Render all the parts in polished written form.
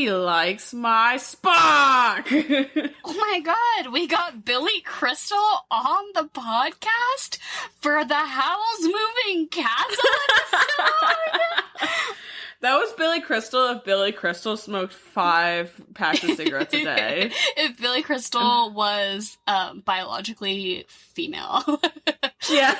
He likes my Spock! Oh my god, we got Billy Crystal on the podcast for the Howl's Moving Castle episode? That was Billy Crystal if Billy Crystal smoked 5 packs of cigarettes a day. If Billy Crystal was biologically female. Yeah.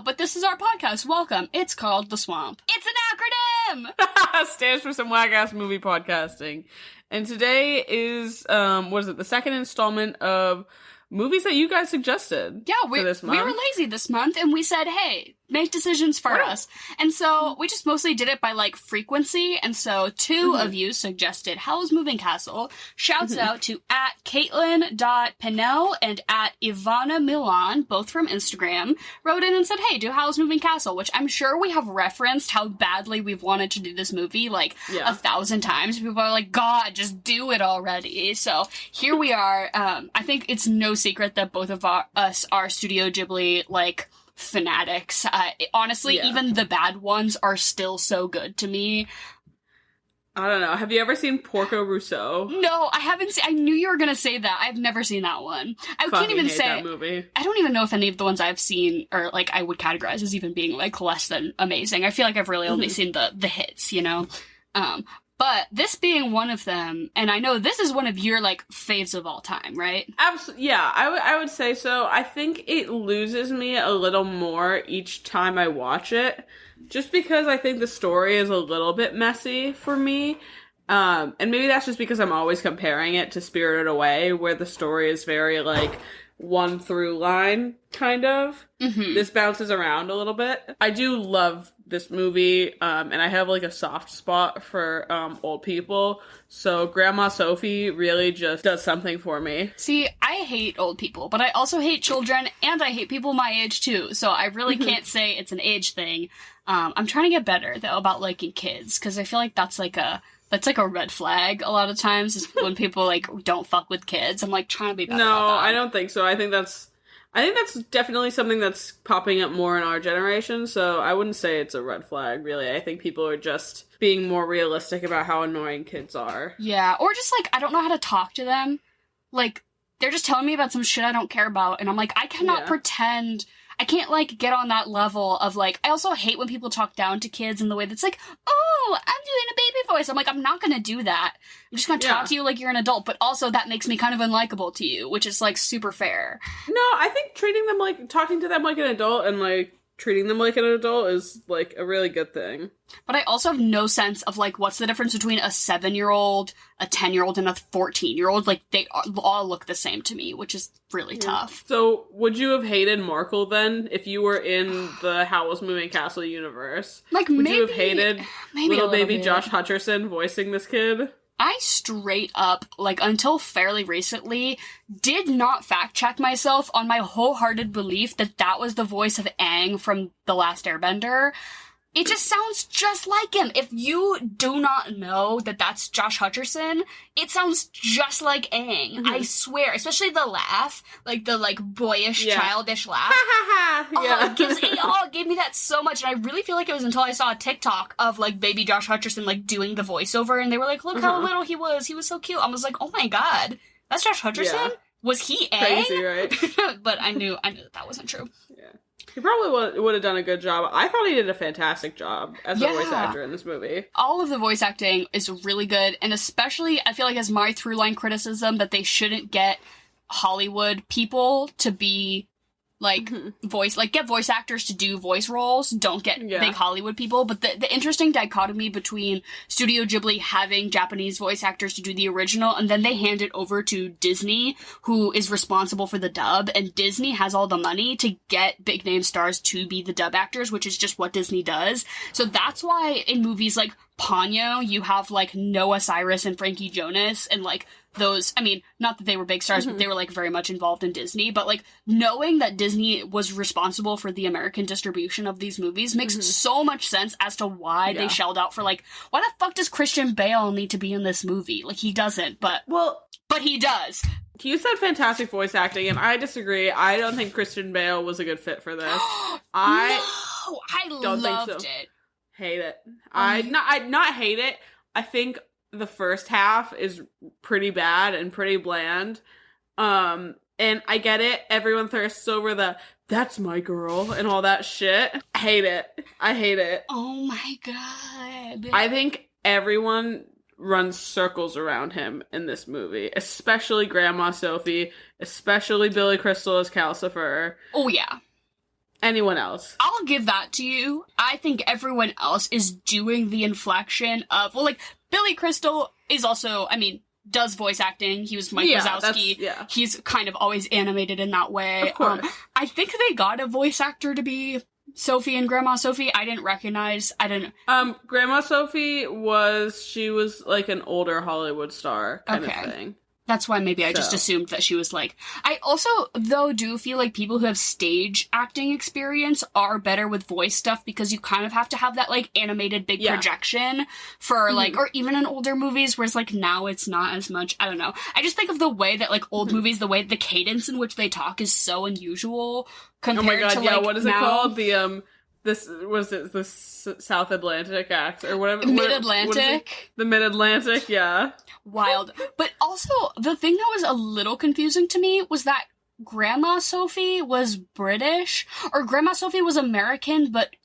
But this is our podcast. Welcome. It's called The Swamp. It's an acronym! Stands for some whack-ass movie podcasting. And today is, the second installment of movies that you guys suggested. Yeah, we were lazy this month, and we said, hey, make decisions for us. And so we just mostly did it by, frequency, and so 2 of you suggested Howl's Moving Castle. Shouts out to @Caitlin.Pinell and @Ivana Milan, both from Instagram, wrote in and said, hey, do Howl's Moving Castle, which I'm sure we have referenced how badly we've wanted to do this movie, 1,000 times. People are like, God, just do it already. So here we are. I think it's no secret that both of us are Studio Ghibli, fanatics. Honestly, even the bad ones are still so good to me. I don't know. Have you ever seen Porco Rosso? No, I haven't seen. I knew you were gonna say that. I've never seen that one. I can't even say that movie. I don't even know if any of the ones I've seen are I would categorize as even being less than amazing. I feel like I've really only seen the hits, you know. But this being one of them, and I know this is one of your, faves of all time, right? Absolutely, yeah, I would say so. I think it loses me a little more each time I watch it, just because I think the story is a little bit messy for me. And maybe that's just because I'm always comparing it to Spirited Away, where the story is very, one through line, kind of. This bounces around a little bit. I do love this movie, and I have, a soft spot for, old people, so Grandma Sophie really just does something for me. See, I hate old people, but I also hate children, and I hate people my age, too, so I really can't say it's an age thing. I'm trying to get better, though, about liking kids, because I feel like that's a red flag a lot of times, is when people, don't fuck with kids. I'm, trying to be better about that. I don't think so. I think that's definitely something that's popping up more in our generation, so I wouldn't say it's a red flag, really. I think people are just being more realistic about how annoying kids are. Yeah, or just, I don't know how to talk to them. They're just telling me about some shit I don't care about, and I'm I cannot pretend. I can't, get on that level of, I also hate when people talk down to kids in the way that's oh, I'm doing a baby voice. I'm I'm not gonna do that. I'm just gonna talk to you like you're an adult, but also that makes me kind of unlikable to you, which is, super fair. No, I think treating them talking to them like an adult and, treating them like an adult is, a really good thing. But I also have no sense of, what's the difference between a 7-year-old, a 10-year-old, and a 14-year-old. They all look the same to me, which is really tough. So, would you have hated Markle, then, if you were in the Howl's Moving Castle universe? Would you have hated little baby Josh Hutcherson voicing this kid? I straight up, until fairly recently, did not fact-check myself on my wholehearted belief that that was the voice of Aang from The Last Airbender. It just sounds just like him. If you do not know that that's Josh Hutcherson, it sounds just like Aang. I swear. Especially the laugh. The boyish, childish laugh. It gave me that so much. And I really feel like it was until I saw a TikTok of, baby Josh Hutcherson, doing the voiceover. And they were look how little he was. He was so cute. I was oh my god. That's Josh Hutcherson? Yeah. Was he Aang? Crazy, right? But I knew that wasn't true. Yeah. He probably would have done a good job. I thought he did a fantastic job as a voice actor in this movie. All of the voice acting is really good, and especially, I feel as my through-line criticism, that they shouldn't get Hollywood people to be, get voice actors to do voice roles. Don't get big Hollywood people. But the interesting dichotomy between Studio Ghibli having Japanese voice actors to do the original, and then they hand it over to Disney, who is responsible for the dub, and Disney has all the money to get big name stars to be the dub actors, which is just what Disney does. So that's why in movies like Ponyo, you have, Noah Cyrus and Frankie Jonas, and, those, not that they were big stars, but they were, very much involved in Disney, but, knowing that Disney was responsible for the American distribution of these movies makes so much sense as to why they shelled out for, why the fuck does Christian Bale need to be in this movie? He doesn't, but he does. You said fantastic voice acting, and I disagree. I don't think Christian Bale was a good fit for this. I loved it. Hate it. I not hate it. I think the first half is pretty bad and pretty bland. And I get it. Everyone thirsts over the "that's my girl" and all that shit. I hate it. Oh my god. I think everyone runs circles around him in this movie, especially Grandma Sophie, especially Billy Crystal as Calcifer. Oh yeah. Anyone else? I'll give that to you. I think everyone else is doing the inflection of, well, like, Billy Crystal is also, I mean, does voice acting. He was Mike Wazowski. Yeah. He's kind of always animated in that way. Of course. I think they got a voice actor to be Sophie and Grandma Sophie. I didn't recognize. Grandma Sophie she was like an older Hollywood star kind of thing. That's why maybe I just assumed that she was like... I also, though, do feel like people who have stage acting experience are better with voice stuff because you kind of have to have that, like, animated big projection for, like... Or even in older movies, whereas, like, now it's not as much. I don't know. I just think of the way that, like, old movies, the cadence in which they talk is so unusual compared to, like, what is it called? The South Atlantic accent, or whatever. Mid-Atlantic? The Mid-Atlantic, yeah. Wild. But also, the thing that was a little confusing to me was that Grandma Sophie was British, or Grandma Sophie was American, but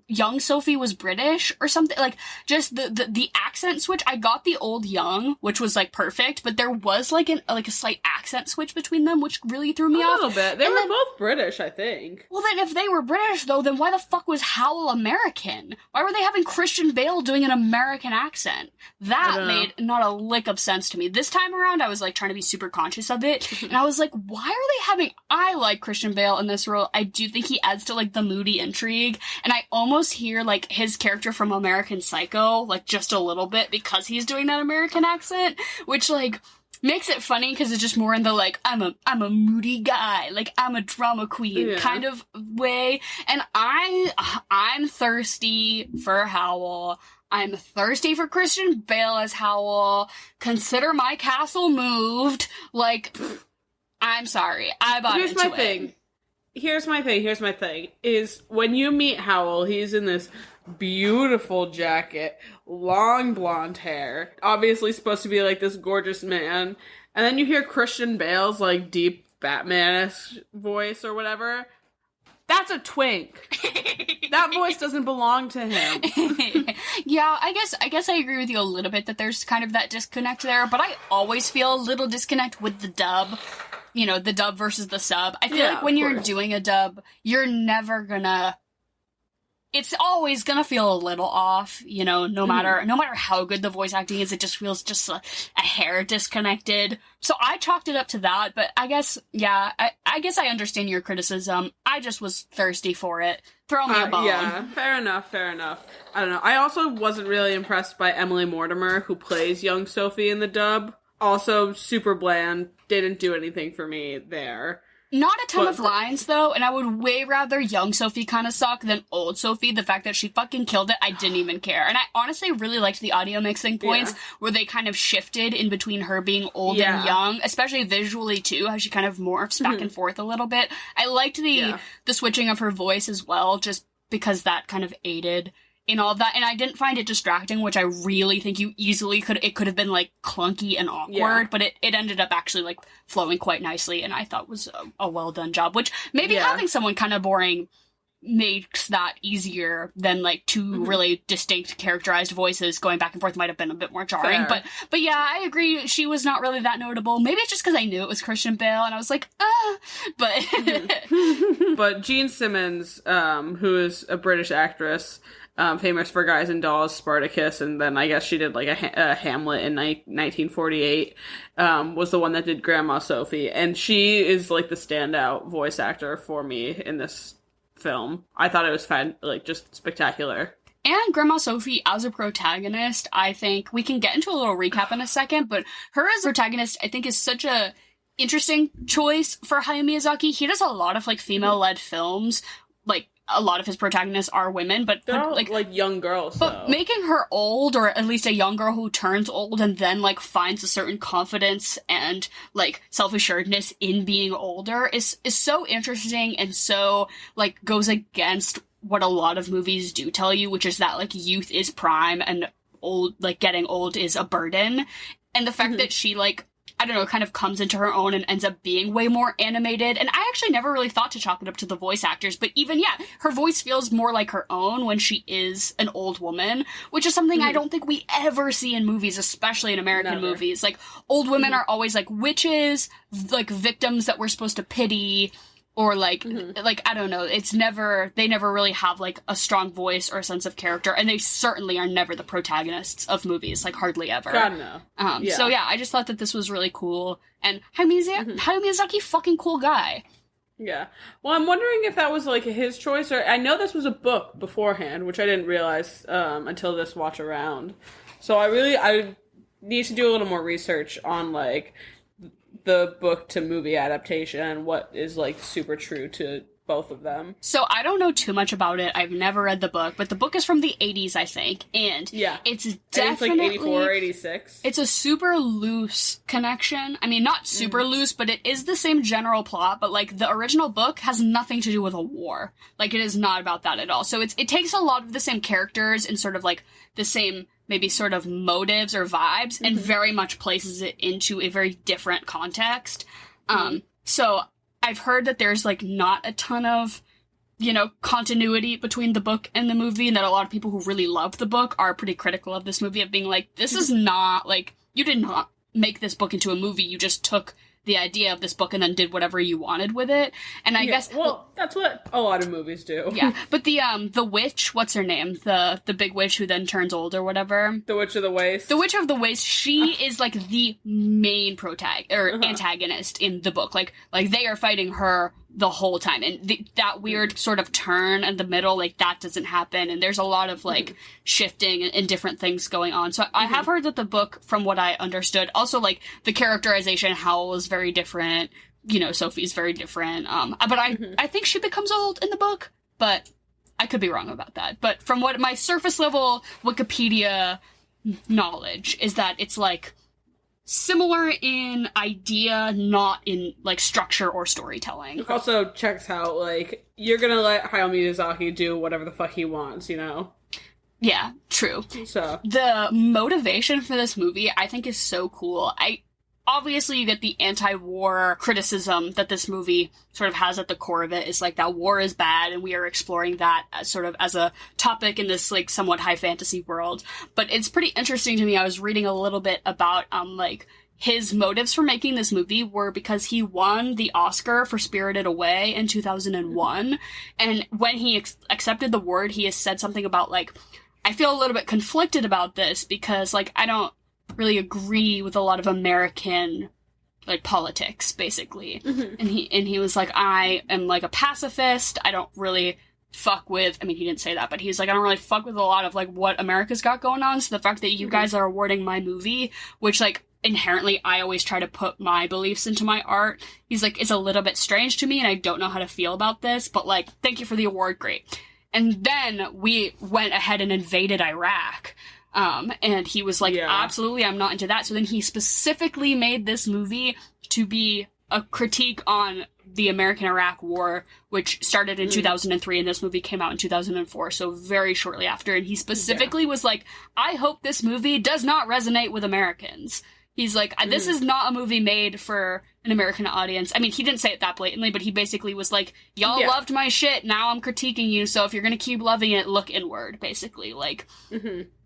young Sophie was British, or something. Like, just the accent switch. I got the old young, which was, like, perfect, but there was, like, a slight accent switch between them, which really threw me off. A little bit. They were both British, I think. Well, then, if they were British, though, then why the fuck was Howl American? Why were they having Christian Bale doing an American accent? That made not a lick of sense to me. This time around, I was, like, trying to be super conscious of it, and I was like, why are they having... I like Christian Bale in this role. I do think he adds to, like, the moody intrigue, and I almost hear, like, his character from American Psycho, like, just a little bit because he's doing that American accent, which, like, makes it funny because it's just more in the, like, I'm a moody guy, like, I'm a drama queen kind of way, and I'm thirsty for Howl. I'm thirsty for Christian Bale as Howl. Consider my castle moved. Like, I'm sorry. I bought into it. Here's my thing, is when you meet Howl, he's in this beautiful jacket, long blonde hair, obviously supposed to be, like, this gorgeous man, and then you hear Christian Bale's, like, deep Batman-esque voice or whatever. That's a twink. That voice doesn't belong to him. Yeah, I guess I agree with you a little bit that there's kind of that disconnect there, but I always feel a little disconnect with the dub. You know, the dub versus the sub. I feel like when you're doing a dub, you're never gonna... It's always gonna feel a little off, you know, no matter how good the voice acting is, it just feels just a hair disconnected. So I chalked it up to that, but I guess, I guess I understand your criticism. I just was thirsty for it. Throw me a bone. Yeah, fair enough. I don't know. I also wasn't really impressed by Emily Mortimer, who plays young Sophie in the dub. Also, super bland. Didn't do anything for me there. Not a ton of lines, though, and I would way rather young Sophie kind of suck than old Sophie. The fact that she fucking killed it, I didn't even care. And I honestly really liked the audio mixing points where they kind of shifted in between her being old and young, especially visually, too, how she kind of morphs back and forth a little bit. I liked the switching of her voice as well, just because that kind of aided in all of that, and I didn't find it distracting, which I really think it could have been, like, clunky and awkward, but it ended up actually, like, flowing quite nicely, and I thought was a well-done job, which maybe having someone kind of boring makes that easier than, like, two really distinct characterized voices going back and forth might have been a bit more jarring, but yeah, I agree, she was not really that notable. Maybe it's just because I knew it was Christian Bale, and I was like, but... But Jean Simmons, who is a British actress, famous for Guys and Dolls, Spartacus, and then I guess she did, like, a Hamlet in 1948, was the one that did Grandma Sophie, and she is, like, the standout voice actor for me in this film. I thought it was just spectacular. And Grandma Sophie as a protagonist, I think, we can get into a little recap in a second, but her as a protagonist, I think, is such a interesting choice for Hayao Miyazaki. He does a lot of, like, female-led films, like, a lot of his protagonists are women, but they're all, like young girls. But making her old, or at least a young girl who turns old and then, like, finds a certain confidence and, like, self-assuredness in being older is so interesting and so, like, goes against what a lot of movies do tell you, which is that, like, youth is prime and old, like, getting old is a burden. And the fact that she, like, I don't know, kind of comes into her own and ends up being way more animated. And I actually never really thought to chalk it up to the voice actors, but even, yeah, her voice feels more like her own when she is an old woman, which is something I don't think we ever see in movies, especially in American movies. Like, old women are always, like, witches, like, victims that we're supposed to pity, or, like, like, I don't know, they never really have, like, a strong voice or a sense of character, and they certainly are never the protagonists of movies, like, hardly ever. God, no. So, yeah, I just thought that this was really cool, and Hayao Miyazaki, fucking cool guy. Yeah. Well, I'm wondering if that was, like, his choice, or I know this was a book beforehand, which I didn't realize until this watch around. So I need to do a little more research on, like, the book to movie adaptation and what is, like, super true to both of them. So I don't know too much about it. I've never read the book, but the book is from the 80s, I think. And it's definitely... it's like 84 or 86. It's a super loose connection. I mean, not super loose, but it is the same general plot, but, like, the original book has nothing to do with a war. Like, it is not about that at all. So it takes a lot of the same characters and sort of, like, the same... maybe sort of motives or vibes, and very much places it into a very different context. So I've heard that there's, like, not a ton of, you know, continuity between the book and the movie, and that a lot of people who really love the book are pretty critical of this movie, of being like, this is not, like, you did not make this book into a movie, you just took the idea of this book and then did whatever you wanted with it. And I guess... Well, that's what a lot of movies do. Yeah, but the witch, what's her name? The big witch who then turns old or whatever. The Witch of the Waste. The Witch of the Waste, she is, like, the main antagonist in the book. Like they are fighting her the whole time. And that weird sort of turn in the middle, like, that doesn't happen. And there's a lot of, like, shifting and different things going on. So I have heard that the book, from what I understood, also, like, the characterization, Howl is very different. You know, Sophie's very different. But I think she becomes old in the book, but I could be wrong about that. But from what my surface level Wikipedia knowledge is that it's, like, similar in idea, not in, like, structure or storytelling. It also checks out, like, you're gonna let Hayao Miyazaki do whatever the fuck he wants, you know? Yeah, true. So the motivation for this movie, I think, is so cool. Obviously, you get the anti-war criticism that this movie sort of has at the core of it, is like that war is bad, and we are exploring that as sort of as a topic in this, like, somewhat high fantasy world. But it's pretty interesting to me. I was reading a little bit about, like, his motives for making this movie were because he won the Oscar for Spirited Away in 2001. And when he accepted the award, he has said something about, like, I feel a little bit conflicted about this because, like, I don't really agree with a lot of American, like, politics, basically. And he was like, I am, like, a pacifist. I don't really fuck with, I mean, he didn't say that, but he's like, I don't really fuck with a lot of, like, what America's got going on. So the fact that you guys are awarding my movie, which, like, inherently I always try to put my beliefs into my art, he's like, it's a little bit strange to me and I don't know how to feel about this, but, like, thank you for the award, great. And then we went ahead and invaded Iraq. And he was like, absolutely, I'm not into that. So then he specifically made this movie to be a critique on the American-Iraq War, which started in 2003, and this movie came out in 2004, so very shortly after. And he specifically was like, I hope this movie does not resonate with Americans. He's like, this is not a movie made for an American audience. I mean, he didn't say it that blatantly, but he basically was like, y'all loved my shit, now I'm critiquing you, so if you're gonna keep loving it, look inward, basically. Like,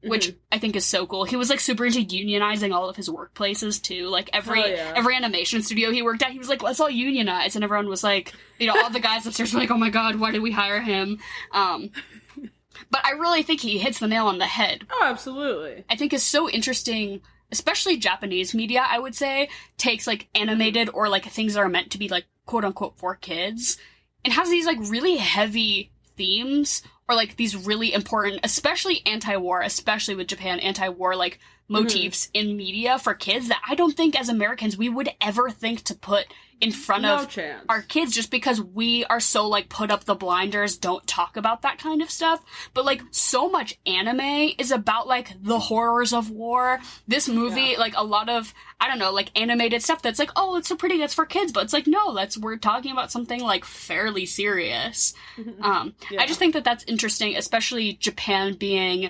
which I think is so cool. He was, like, super into unionizing all of his workplaces, too. Like, every animation studio he worked at, he was like, let's all unionize, and everyone was like, you know, all the guys upstairs were like, oh my god, why did we hire him? But I really think he hits the nail on the head. Oh, absolutely. I think it's so interesting, especially Japanese media, I would say, takes, like, animated or, like, things that are meant to be, like, quote-unquote for kids, and has these, like, really heavy themes, or, like, these really important, especially anti-war, especially with Japan, anti-war, like, motifs in media for kids that I don't think as Americans we would ever think to put in front of our kids, just because we are so, like, put up the blinders, don't talk about that kind of stuff. But, like, so much anime is about, like, the horrors of war. This movie, like, a lot of, I don't know, like, animated stuff that's like, oh, it's so pretty, that's for kids, but it's like, no, we're talking about something, like, fairly serious. I just think that that's interesting, especially Japan being,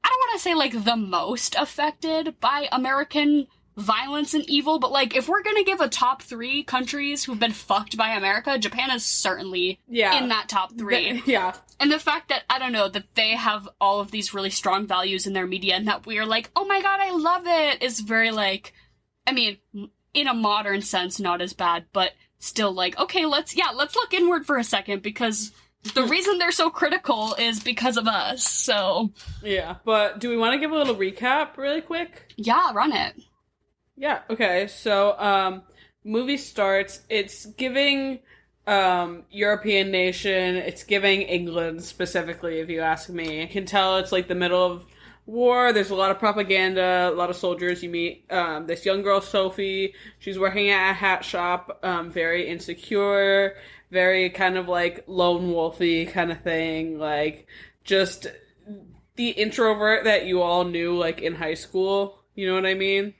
I don't want want to say, like, the most affected by American violence and evil, but, like, if we're gonna give a top 3 countries who've been fucked by America, Japan is certainly in that top 3. Yeah. And the fact that, I don't know, that they have all of these really strong values in their media and that we're like, oh my god, I love it, is very, like, I mean, in a modern sense, not as bad, but still, like, okay, let's look inward for a second, because the reason they're so critical is because of us, so. Yeah, but do we want to give a little recap really quick? Yeah, run it. Yeah, okay, so, movie starts, it's giving, European nation, it's giving England specifically, if you ask me. You can tell it's, like, the middle of war, there's a lot of propaganda, a lot of soldiers. You meet, this young girl, Sophie, she's working at a hat shop, very insecure, very kind of, like, lone wolfy kind of thing, like, just the introvert that you all knew, like, in high school, you know what I mean?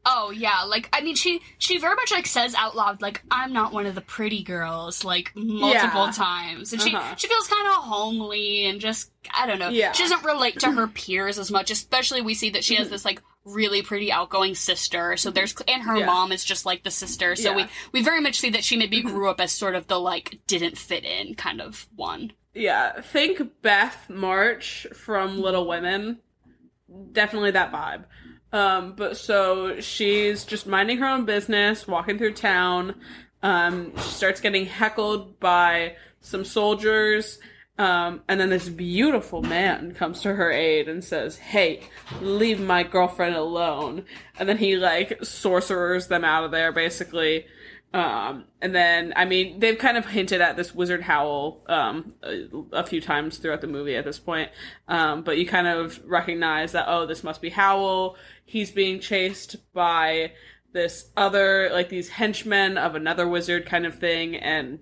Oh, yeah, like, I mean, she very much, like, says out loud, like, I'm not one of the pretty girls, like, multiple times. And she feels kind of homely and just, I don't know. Yeah. She doesn't relate to her peers as much, especially we see that she has this, like, really pretty outgoing sister, so there's, and her mom is just, like, the sister, so we very much see that she maybe grew up as sort of the, like, didn't fit in kind of one. Yeah, think Beth March from Little Women. Definitely that vibe. But so she's just minding her own business, walking through town. She starts getting heckled by some soldiers. And then this beautiful man comes to her aid and says, hey, leave my girlfriend alone. And then he, like, sorcerers them out of there, basically. And then, I mean, they've kind of hinted at this wizard Howl, a few times throughout the movie at this point. But you kind of recognize that, oh, this must be Howl. He's being chased by this other, like, these henchmen of another wizard kind of thing. And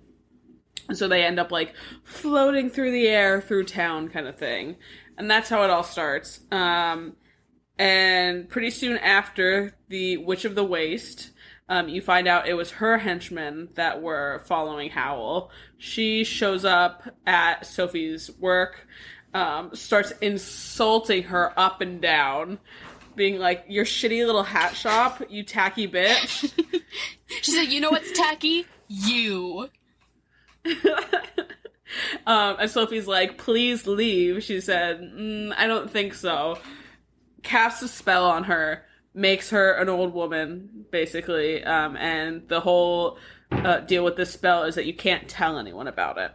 so they end up, like, floating through the air, through town kind of thing. And that's how it all starts. And pretty soon after, the Witch of the Waste, you find out it was her henchmen that were following Howl. She shows up at Sophie's work, starts insulting her up and down, being like, your shitty little hat shop, you tacky bitch. She's like, you know what's tacky? You. And Sophie's like, please leave. She said, I don't think so. Casts a spell on her, makes her an old woman, basically, and the whole deal with this spell is that you can't tell anyone about it.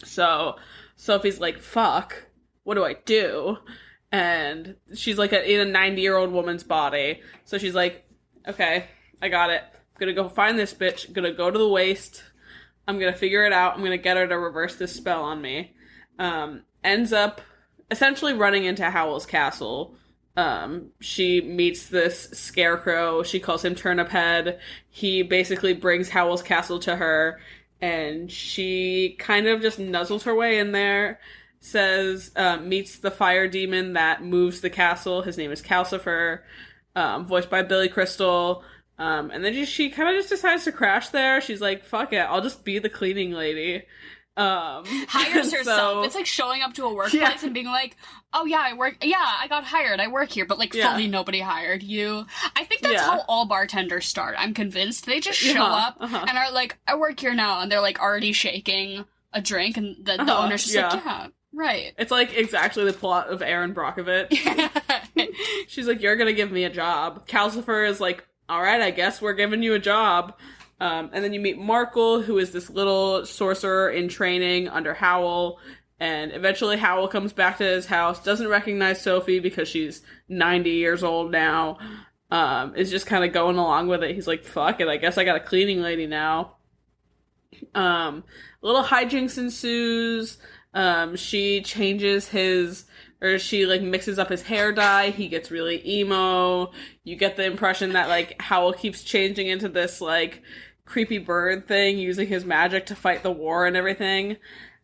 So Sophie's like, fuck, what do I do? And she's like in a 90-year-old woman's body. So she's like, okay, I got it. I'm gonna go find this bitch. I'm gonna go to the waste. I'm gonna figure it out. I'm gonna get her to reverse this spell on me. Ends up essentially running into Howl's castle. She meets this scarecrow. She calls him Turnip Head. He basically brings Howl's castle to her, and she kind of just nuzzles her way in there. Says, meets the fire demon that moves the castle. His name is Calcifer, voiced by Billy Crystal. And then she kind of just decides to crash there. She's like, fuck it, I'll just be the cleaning lady. Hires herself. So, it's like showing up to a workplace and being like, oh yeah, I got hired, I work here, but like fully nobody hired you. I think that's how all bartenders start. I'm convinced. They just show up and are like, I work here now, and they're like already shaking a drink, and the owner's just like, yeah, right. It's like exactly the plot of Aaron Brockovich. She's like, you're gonna give me a job. Calcifer is like, alright, I guess we're giving you a job. And then you meet Markle, who is this little sorcerer in training under Howl, and eventually Howl comes back to his house, doesn't recognize Sophie because she's 90 years old now, is just kind of going along with it. He's like, fuck it, I guess I got a cleaning lady now. Little hijinks ensues. She changes she, like, mixes up his hair dye. He gets really emo. You get the impression that, like, Howl keeps changing into this, like, creepy bird thing, using his magic to fight the war and everything.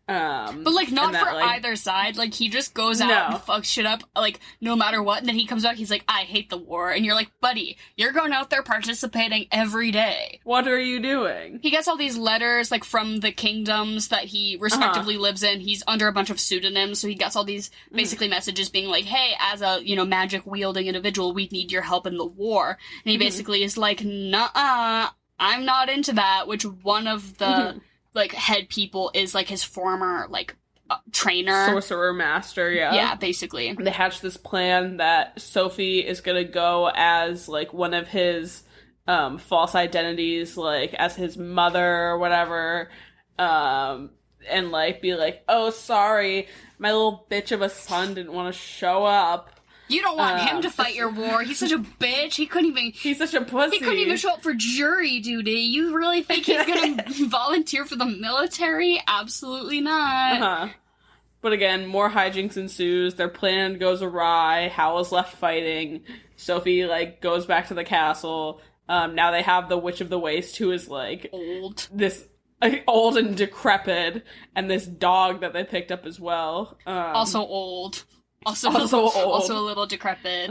But, like, not for either side. Like, he just goes out and fucks shit up, like, no matter what. And then he comes back, he's like, I hate the war. And you're like, buddy, you're going out there participating every day. What are you doing? He gets all these letters, like, from the kingdoms that he respectively lives in. He's under a bunch of pseudonyms, so he gets all these, basically, messages being like, hey, as a, magic-wielding individual, we need your help in the war. And he basically is like, nuh-uh, I'm not into that, which one of the... like, head people is, like, his former, like, trainer. Sorcerer master, yeah. Yeah, basically. They hatch this plan that Sophie is gonna go as, like, one of his, false identities, like, as his mother or whatever, and, like, be like, oh, sorry, my little bitch of a son didn't want to show up. You don't want him to fight your war. He's such a bitch. He couldn't even... He's such a pussy. He couldn't even show up for jury duty. You really think he's gonna volunteer for the military? Absolutely not. But again, more hijinks ensues. Their plan goes awry. Howl's left fighting. Sophie, like, goes back to the castle. Now they have the Witch of the Waste, who is, like... old and decrepit. And this dog that they picked up as well. Also old. Also a little decrepit.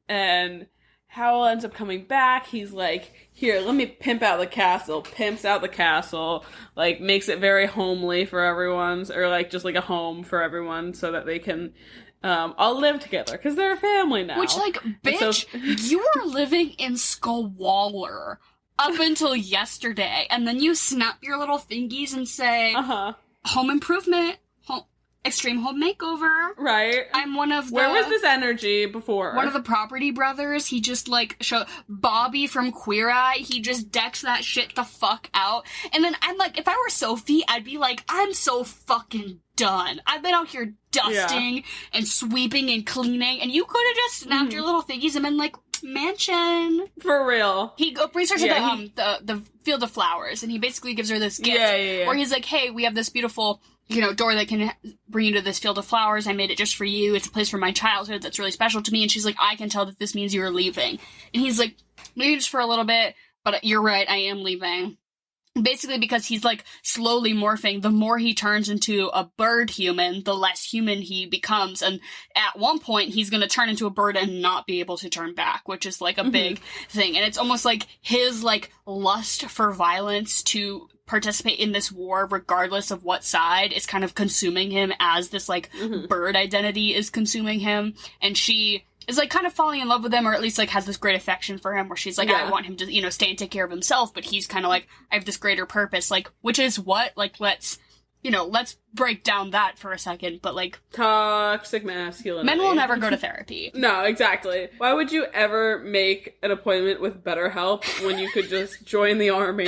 And Howl ends up coming back. He's like, here, let me pimp out the castle. Pimps out the castle. Like, makes it very homely for everyone. Or, like, just like a home for everyone so that they can all live together. Because they're a family now. Which, like, bitch, you were living in Squalor up until yesterday. And then you snap your little fingies and say, home improvement. Extreme Home Makeover. Right. I'm one of the... Where was this energy before? One of the Property Brothers, he just, like, Bobby from Queer Eye, he just decks that shit the fuck out. And then I'm like, if I were Sophie, I'd be like, I'm so fucking done. I've been out here dusting and sweeping and cleaning, and you could have just snapped your little thingies and been like, mansion. For real. He brings her to the Field of Flowers, and he basically gives her this gift where he's like, hey, we have this beautiful... door that can bring you to this field of flowers. I made it just for you. It's a place from my childhood that's really special to me. And she's like, I can tell that this means you're leaving. And he's like, maybe just for a little bit, but you're right, I am leaving. Basically because he's, like, slowly morphing. The more he turns into a bird human, the less human he becomes. And at one point, he's gonna turn into a bird and not be able to turn back, which is, like, a big thing. And it's almost like his, like, lust for violence to participate in this war, regardless of what side, is kind of consuming him as this, like, bird identity is consuming him. And she is, like, kind of falling in love with him, or at least, like, has this great affection for him, where she's like, I want him to, stay and take care of himself, but he's kind of like, I have this greater purpose, like, which is what? Like, let's break down that for a second, but, like... Toxic masculinity. Men will never go to therapy. No, exactly. Why would you ever make an appointment with BetterHelp when you could just join the army?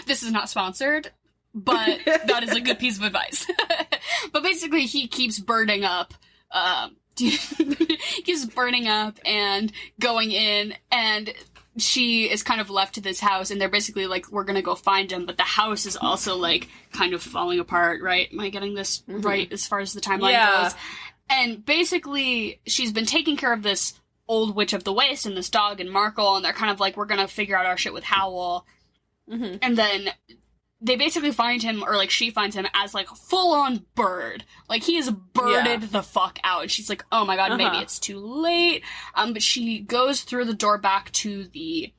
This is not sponsored, but that is a good piece of advice. But basically, he keeps burning up, keeps burning up and going in, and she is kind of left to this house, and they're basically like, we're gonna go find him, but the house is also, like, kind of falling apart, right? Am I getting this right as far as the timeline goes? And basically, she's been taking care of this old Witch of the Waste and this dog and Markle, and they're kind of like, we're gonna figure out our shit with Howl. And then they basically find him, or, like, she finds him as, like, full-on bird. Like, he is birded the fuck out. And she's like, oh my god, maybe it's too late. But she goes through the door back to the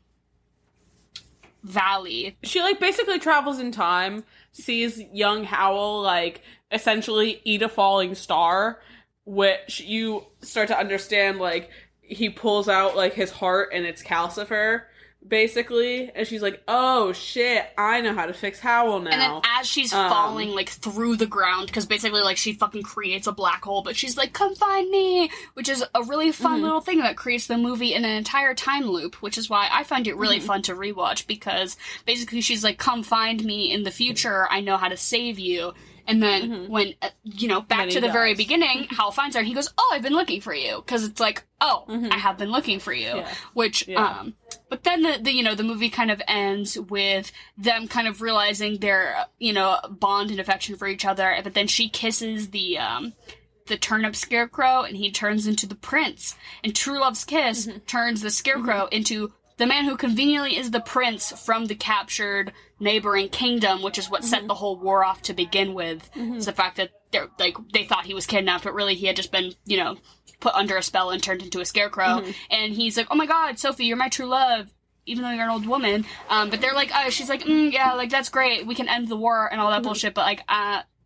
valley. She, like, basically travels in time, sees young Howl, like, essentially eat a falling star, which you start to understand, like, he pulls out, like, his heart and it's calcifer, basically, and she's like, oh shit, I know how to fix Howl now. And then as she's falling, like, through the ground, because basically, like, she fucking creates a black hole, but she's like, come find me, which is a really fun little thing that creates the movie in an entire time loop, which is why I find it really fun to rewatch, because basically she's like, come find me in the future, I know how to save you. And then when, back to the very beginning, Howl finds her and he goes, oh, I've been looking for you. Because it's like, oh, I have been looking for you. Yeah. Which, but then the movie kind of ends with them kind of realizing their, bond and affection for each other. But then she kisses the turnip scarecrow and he turns into the prince. And True Love's kiss turns the scarecrow into the man who conveniently is the prince from the captured neighboring kingdom, which is what set the whole war off to begin with, is the fact that they thought he was kidnapped, but really he had just been, put under a spell and turned into a scarecrow. And he's like, oh my god, Sophie, you're my true love, even though you're an old woman. But they're like, she's like, yeah, like, that's great, we can end the war and all that bullshit, but like,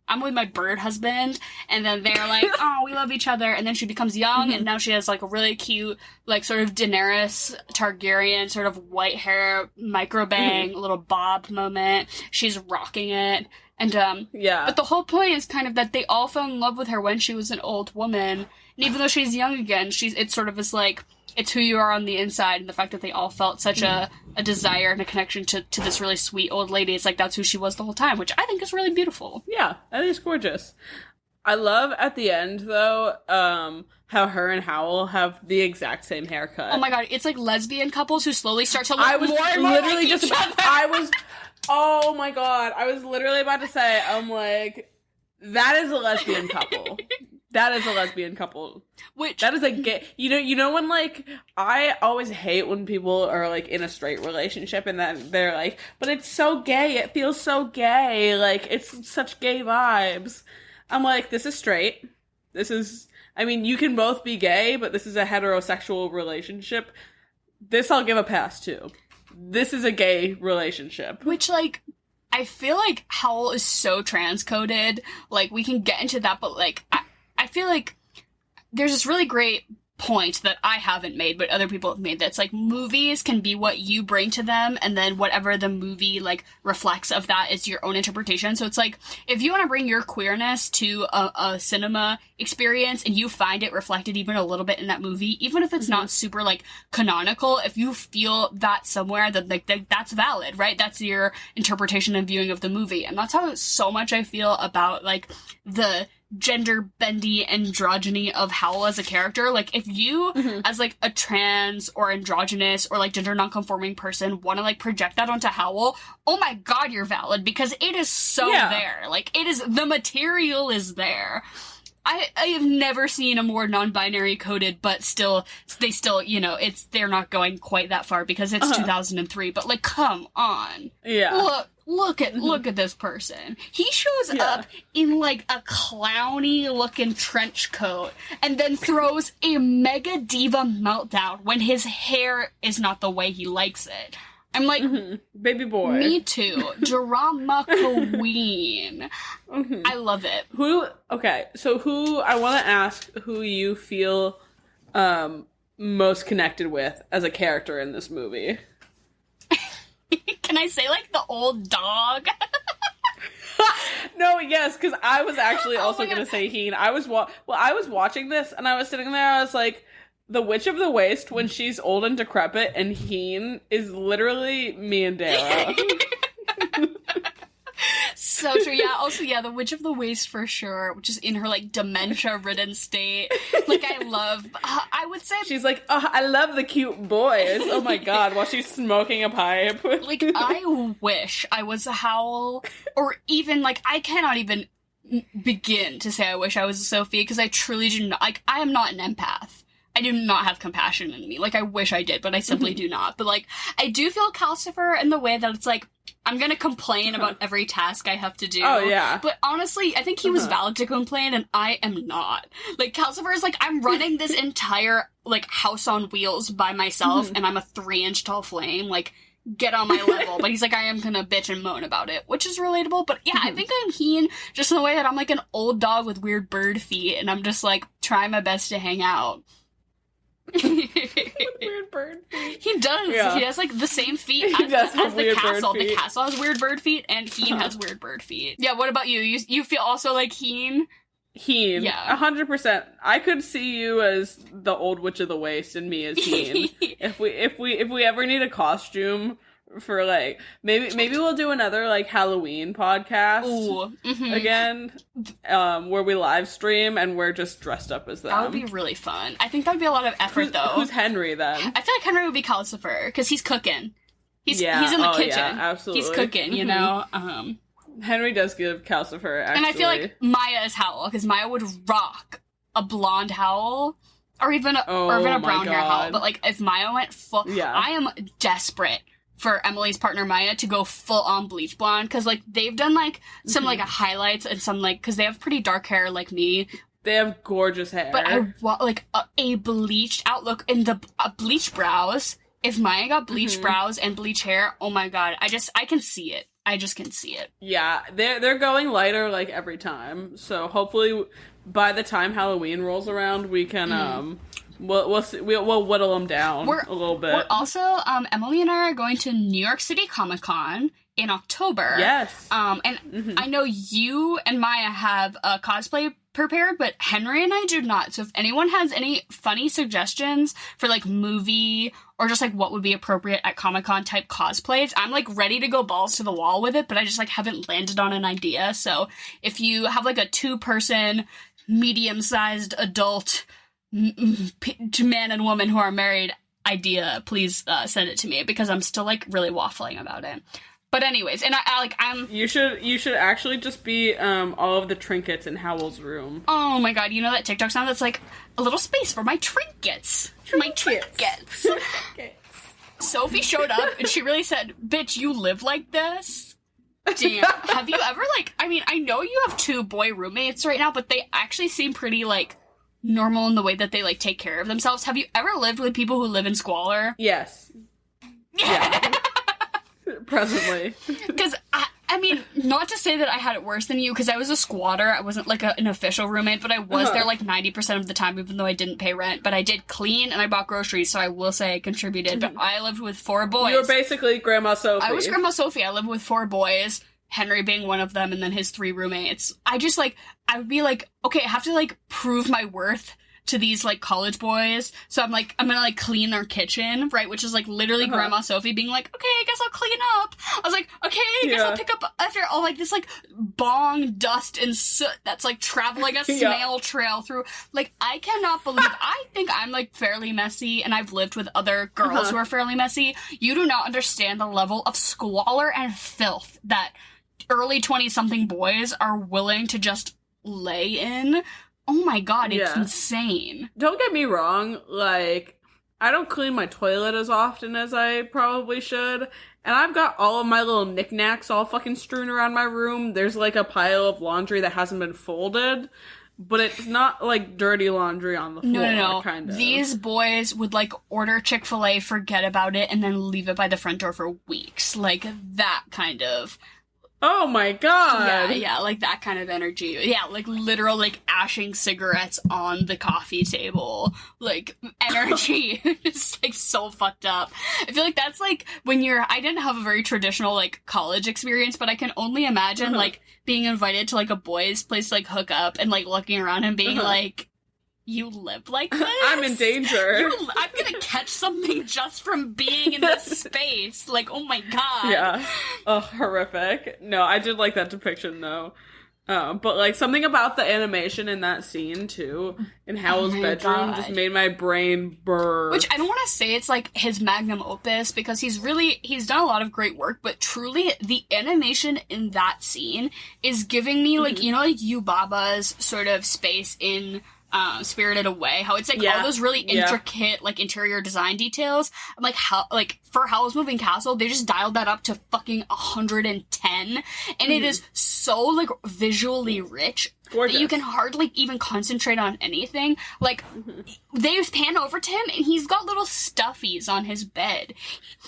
I'm with my bird husband, and then they're like, oh, we love each other, and then she becomes young, and now she has, like, a really cute, like, sort of Daenerys Targaryen, sort of white hair, micro-bang, little bob moment. She's rocking it, and, yeah. But the whole point is kind of that they all fell in love with her when she was an old woman, and even though she's young again, it's sort of this, like, it's who you are on the inside, and the fact that they all felt such a desire and a connection to this really sweet old lady. It's like, that's who she was the whole time, which I think is really beautiful. Yeah, I think it's gorgeous. I love, at the end, though, how her and Howl have the exact same haircut. Oh my god, it's like lesbian couples who slowly start to look more and more literally like each other. Oh my god, I was literally about to say, I'm like, that is a lesbian couple. That is a lesbian couple. Which that is a gay. You know when, like, I always hate when people are like in a straight relationship and that they're like, but it's so gay. It feels so gay. Like, it's such gay vibes. I'm like, this is straight. This is. I mean, you can both be gay, but this is a heterosexual relationship. This I'll give a pass to. This is a gay relationship. Which, like, I feel like Howl is so transcoded. Like, we can get into that, but like, I feel like there's this really great point that I haven't made, but other people have made, that's like, movies can be what you bring to them, and then whatever the movie, like, reflects of that is your own interpretation. So it's like, if you want to bring your queerness to a cinema experience, and you find it reflected even a little bit in that movie, even if it's not super, like, canonical, if you feel that somewhere, that, like, that's valid, right? That's your interpretation and viewing of the movie. And that's how so much I feel about, like, the gender bendy androgyny of Howl as a character. Like, if you as like a trans or androgynous or like gender nonconforming person want to like project that onto Howl, oh my god, you're valid, because it is so there. Like, it is, the material is there. I have never seen a more non-binary coded, but they still, they're not going quite that far because it's 2003, but like, come on. Yeah. Look at this person. He shows up in like a clowny looking trench coat and then throws a mega diva meltdown when his hair is not the way he likes it. I'm like, baby boy. Me too. Drama queen. I love it. I want to ask who you feel most connected with as a character in this movie. Can I say, like, the old dog? No, yes, because I was actually also going to say Heen. I was watching this, and I was sitting there, I was like, the Witch of the Waste, when she's old and decrepit, and Heen is literally me and Dara. So true. Yeah, also, the Witch of the Waste for sure, which is in her, like, dementia-ridden state. Like, I would say... She's like, oh, I love the cute boys. Oh my god, while she's smoking a pipe. Like, I wish I was a Howl, or even, like, I cannot even begin to say I wish I was a Sophie, because I truly do not, like, I am not an empath. I do not have compassion in me. Like, I wish I did, but I simply do not. But, like, I do feel Calcifer in the way that it's like, I'm gonna complain about every task I have to do. Oh, yeah. But honestly, I think he was valid to complain, and I am not. Like, Calcifer is like, I'm running this entire, like, house on wheels by myself, and I'm a 3-inch tall flame. Like, get on my level. But he's like, I am gonna bitch and moan about it, which is relatable. But yeah, I think I'm Heen just in the way that I'm like an old dog with weird bird feet, and I'm just like, trying my best to hang out. Weird bird feet. He does. Yeah. He has like the same feet as the castle. The castle has weird bird feet, and Heen has weird bird feet. Yeah. What about you? You feel also like Heen? Heen. Yeah. 100%. I could see you as the old Witch of the Waste and me as Heen. if we ever need a costume for like maybe we'll do another like Halloween podcast again, where we live stream and we're just dressed up as them. That would be really fun. I think that would be a lot of effort though. Who's Henry then? I feel like Henry would be Calcifer because he's cooking. He's in the kitchen. Yeah, absolutely. He's cooking, you know. Henry does give Calcifer, actually. And I feel like Maya is Howl because Maya would rock a blonde Howl. or even a my brown hair Howl. God. But like if Maya went full, Yeah. I am desperate for Emily's partner Maya to go full on bleach blonde, because like they've done like some like highlights and some like, because they have pretty dark hair like me. They have gorgeous hair. But I want like a bleached outlook in the bleached brows. If Maya got bleached brows and bleach hair, oh my god, I can see it. I just can see it. Yeah, they're going lighter like every time. So hopefully by the time Halloween rolls around, we can we'll whittle them down a little bit. We're also Emily and I are going to New York City Comic Con in October. Yes. And I know you and Maya have a cosplay prepared, but Henry and I do not. So if anyone has any funny suggestions for like movie or just like what would be appropriate at Comic-Con type cosplays, I'm like ready to go balls to the wall with it, but I just like haven't landed on an idea. So if you have like a 2-person medium-sized adult man and woman who are married idea, please send it to me, because I'm still like really waffling about it. But anyways, and I'm... You should actually just be all of the trinkets in Howl's room. Oh my god, you know that TikTok sound that's like, a little space for my trinkets. My trinkets. Sophie showed up and she really said, bitch, you live like this? Damn. Have you ever like, I mean, I know you have 2 boy roommates right now, but they actually seem pretty like normal in the way that they like take care of themselves. Have you ever lived with people who live in squalor? Yes. Yeah. Presently. Because, I mean, not to say that I had it worse than you, because I was a squatter. I wasn't, like, an official roommate, but I was there, like, 90% of the time, even though I didn't pay rent. But I did clean, and I bought groceries, so I will say I contributed. But I lived with 4 boys. You were basically Grandma Sophie. I was Grandma Sophie. I lived with 4 boys, Henry being one of them, and then his 3 roommates. I just, like, I would be like, okay, I have to, like, prove my worth to these, like, college boys. So I'm like, I'm gonna, like, clean their kitchen, right? Which is, like, literally Grandma Sophie being like, okay, I guess I'll clean up. I was like, okay, I guess I'll pick up after all, like, this, like, bong dust and soot that's, like, traveling a snail trail through. Like, I cannot believe, I think I'm, like, fairly messy, and I've lived with other girls who are fairly messy. You do not understand the level of squalor and filth that early 20-something boys are willing to just lay in. Oh my god, it's insane. Don't get me wrong, like, I don't clean my toilet as often as I probably should, and I've got all of my little knickknacks all fucking strewn around my room. There's, like, a pile of laundry that hasn't been folded, but it's not, like, dirty laundry on the floor, No. kind of. These boys would, like, order Chick-fil-A, forget about it, and then leave it by the front door for weeks. Like, that kind of... Oh my god! Yeah, like that kind of energy. Yeah, like literal, like, ashing cigarettes on the coffee table. Like, energy. It's, like, so fucked up. I feel like that's, like, when I didn't have a very traditional, like, college experience, but I can only imagine, like, being invited to, like, a boy's place to, like, hook up and, like, looking around and being like, you live like this? I'm in danger. I'm gonna catch something just from being in this space. Like, oh my god. Yeah. Oh, horrific. No, I did like that depiction, though. But, like, something about the animation in that scene, too, in Howl's bedroom, just made my brain burn. Which, I don't want to say it's, like, his magnum opus, because he's done a lot of great work, but truly, the animation in that scene is giving me, like, you know, like, Yubaba's sort of space in... Spirited Away, how it's like all those really intricate like interior design details. I'm like, how, like, for Howl's Moving Castle, they just dialed that up to fucking 110, and it is so like visually rich. Gorgeous. That you can hardly even concentrate on anything. Like, they pan over to him, and he's got little stuffies on his bed.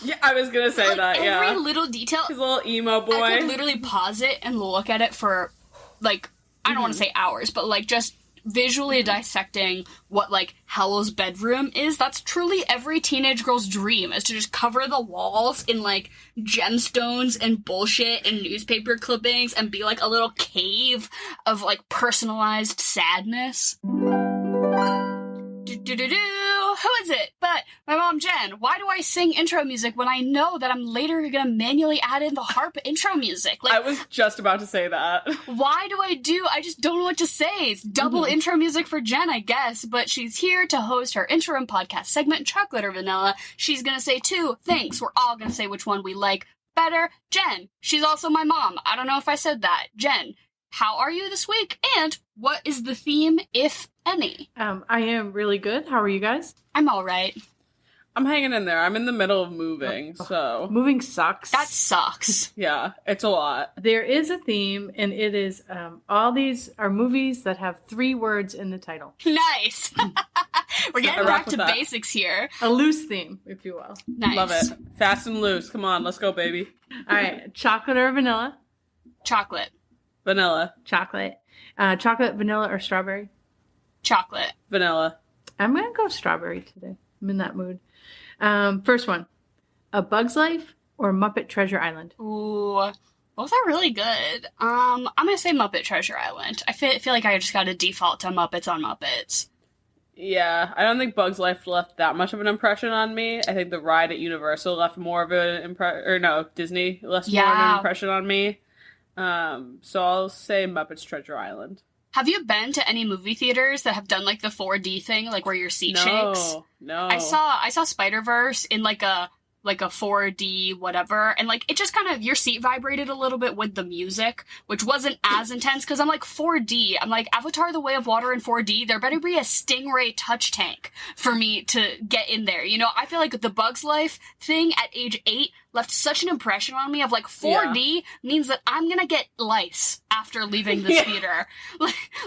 Yeah, I was gonna say, like, that, every little detail. His little emo boy. I could literally pause it and look at it for, like, I don't want to say hours, but, like, just visually dissecting what, like, Howl's bedroom is. That's truly every teenage girl's dream, is to just cover the walls in, like, gemstones and bullshit and newspaper clippings and be, like, a little cave of, like, personalized sadness. Who is it? But my mom, Jen. Why do I sing intro music when I know that I'm later gonna manually add in the harp intro music? Like, I was just about to say that. Why do I just don't know what to say. It's double intro music for Jen, I guess, but she's here to host her interim podcast segment, Chocolate or Vanilla. She's gonna say 2 things. We're all gonna say which one we like better. Jen. She's also my mom. I don't know if I said that. Jen. how are you this week? And what is the theme, if any? I am really good. How are you guys? I'm all right. I'm hanging in there. I'm in the middle of moving, so... Moving sucks. That sucks. Yeah, it's a lot. There is a theme, and it is all these are movies that have 3 words in the title. Nice. We're getting back to basics here. A loose theme, if you will. Nice. Love it. Fast and loose. Come on, let's go, baby. All right. Chocolate or vanilla? Chocolate. Vanilla. Chocolate. Chocolate, vanilla, or strawberry? Chocolate. Vanilla. I'm going to go strawberry today. I'm in that mood. First one. A Bug's Life or Muppet Treasure Island? Ooh, both are really good. I'm going to say Muppet Treasure Island. I feel like I just got to default to Muppets on Muppets. Yeah, I don't think Bug's Life left that much of an impression on me. I think the ride at Universal left more of an impression, or no, Disney left more of an impression on me. So I'll say Muppets Treasure Island. Have you been to any movie theaters that have done like the 4D thing, like where your seat shakes? No. I saw Spider-Verse in like a 4D whatever, and like it just kind of, your seat vibrated a little bit with the music, which wasn't as intense because I'm like 4D. I'm like, Avatar: The Way of Water in 4D, there better be a Stingray touch tank for me to get in there. You know, I feel like the Bug's Life thing at age 8 left such an impression on me of like 4D means that I'm gonna get lice after leaving this theater.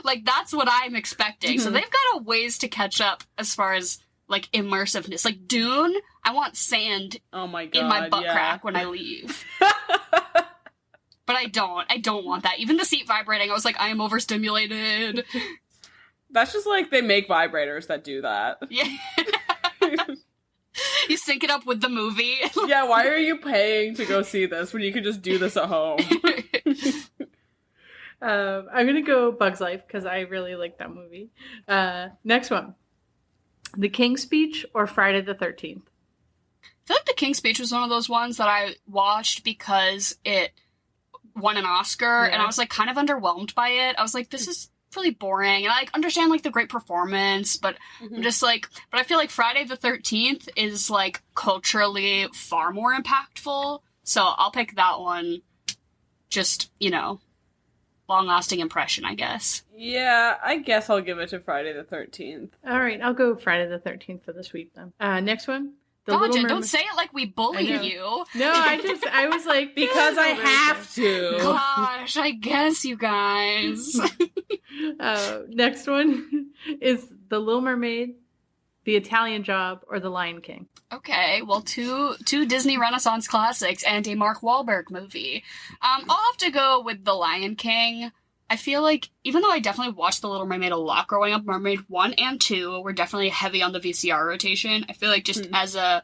Like that's what I'm expecting. So they've got a ways to catch up as far as like immersiveness. Like Dune, I want sand oh my God, in my butt crack when I leave. But I don't want that. Even the seat vibrating, I was like, I am overstimulated. That's just like they make vibrators that do that. Yeah. You sync it up with the movie. Yeah, why are you paying to go see this when you could just do this at home? I'm going to go Bug's Life because I really like that movie. Next one. The King's Speech or Friday the 13th? I feel like The King's Speech was one of those ones that I watched because it won an Oscar, and I was like kind of underwhelmed by it. I was like, this is really boring, and I like understand like the great performance, but I'm just like, but I feel like Friday the 13th is like culturally far more impactful, so I'll pick that one. Just, you know, long-lasting impression, I guess. Yeah, I guess I'll give it to Friday the 13th. All right, I'll go Friday the 13th for this week then. Next one. God, Jen, don't say it like we bully you. No, I was like... Because I have to. Gosh, I guess, you guys. Next one is The Little Mermaid, The Italian Job, or The Lion King. Okay, well, two Disney Renaissance classics and a Mark Wahlberg movie. I'll have to go with The Lion King. I feel like, even though I definitely watched The Little Mermaid a lot growing up, Mermaid 1 and 2 were definitely heavy on the VCR rotation. I feel like just as a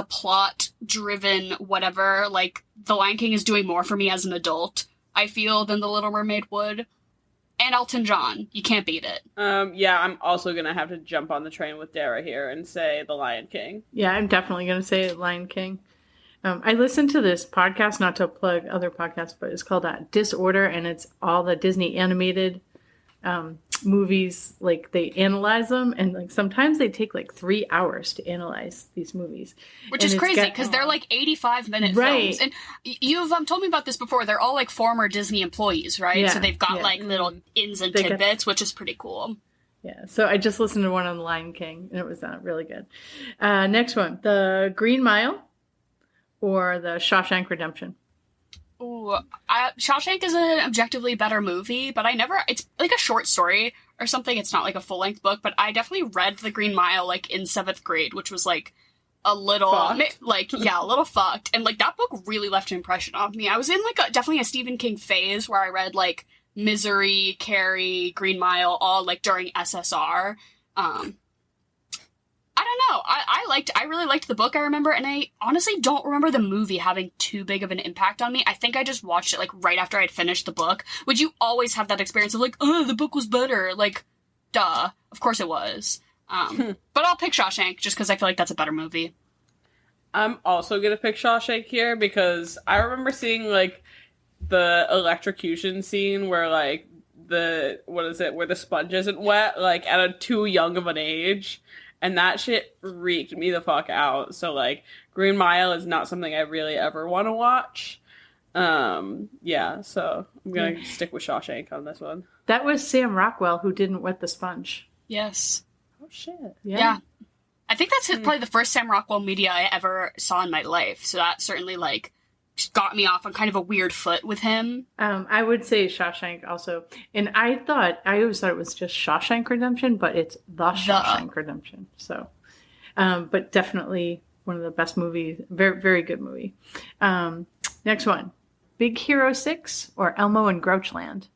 plot-driven whatever, like, The Lion King is doing more for me as an adult, I feel, than The Little Mermaid would. And Elton John. You can't beat it. Yeah, I'm also gonna have to jump on the train with Dara here and say The Lion King. Yeah, I'm definitely gonna say Lion King. I listened to this podcast, not to plug other podcasts, but it's called Disorder, and it's all the Disney animated movies. Like, they analyze them, and like sometimes they take like 3 hours to analyze these movies. Which is crazy, because they're like 85-minute films. And you've told me about this before. They're all like former Disney employees, right? Yeah, so they've got like little ins and tidbits, which is pretty cool. Yeah, so I just listened to one on The Lion King, and it was really good. Next one, The Green Mile or The Shawshank Redemption? Ooh, Shawshank is an objectively better movie, but it's like a short story or something. It's not like a full-length book, but I definitely read The Green Mile like in 7th grade, which was like a little fucked. A little fucked. And like that book really left an impression on me. I was in like definitely a Stephen King phase where I read like Misery, Carrie, Green Mile, all like during SSR. I don't know. I really liked the book, I remember, and I honestly don't remember the movie having too big of an impact on me. I think I just watched it, like, right after I'd finished the book, which you always have that experience of, like, oh, the book was better. Like, duh. Of course it was. But I'll pick Shawshank, just because I feel like that's a better movie. I'm also gonna pick Shawshank here, because I remember seeing, like, the electrocution scene where, like, where the sponge isn't wet, like, at a too young of an age. And that shit freaked me the fuck out. So, like, Green Mile is not something I really ever want to watch. Yeah, so I'm gonna stick with Shawshank on this one. That was Sam Rockwell who didn't wet the sponge. Yes. Oh shit. Yeah. I think that's probably the first Sam Rockwell media I ever saw in my life. So that certainly, like, just got me off on kind of a weird foot with him. I would say Shawshank also. And I always thought it was just Shawshank Redemption, but it's the Shawshank Redemption. So, but definitely one of the best movies. Very, very good movie. Next one. Big Hero 6 or Elmo and Grouchland?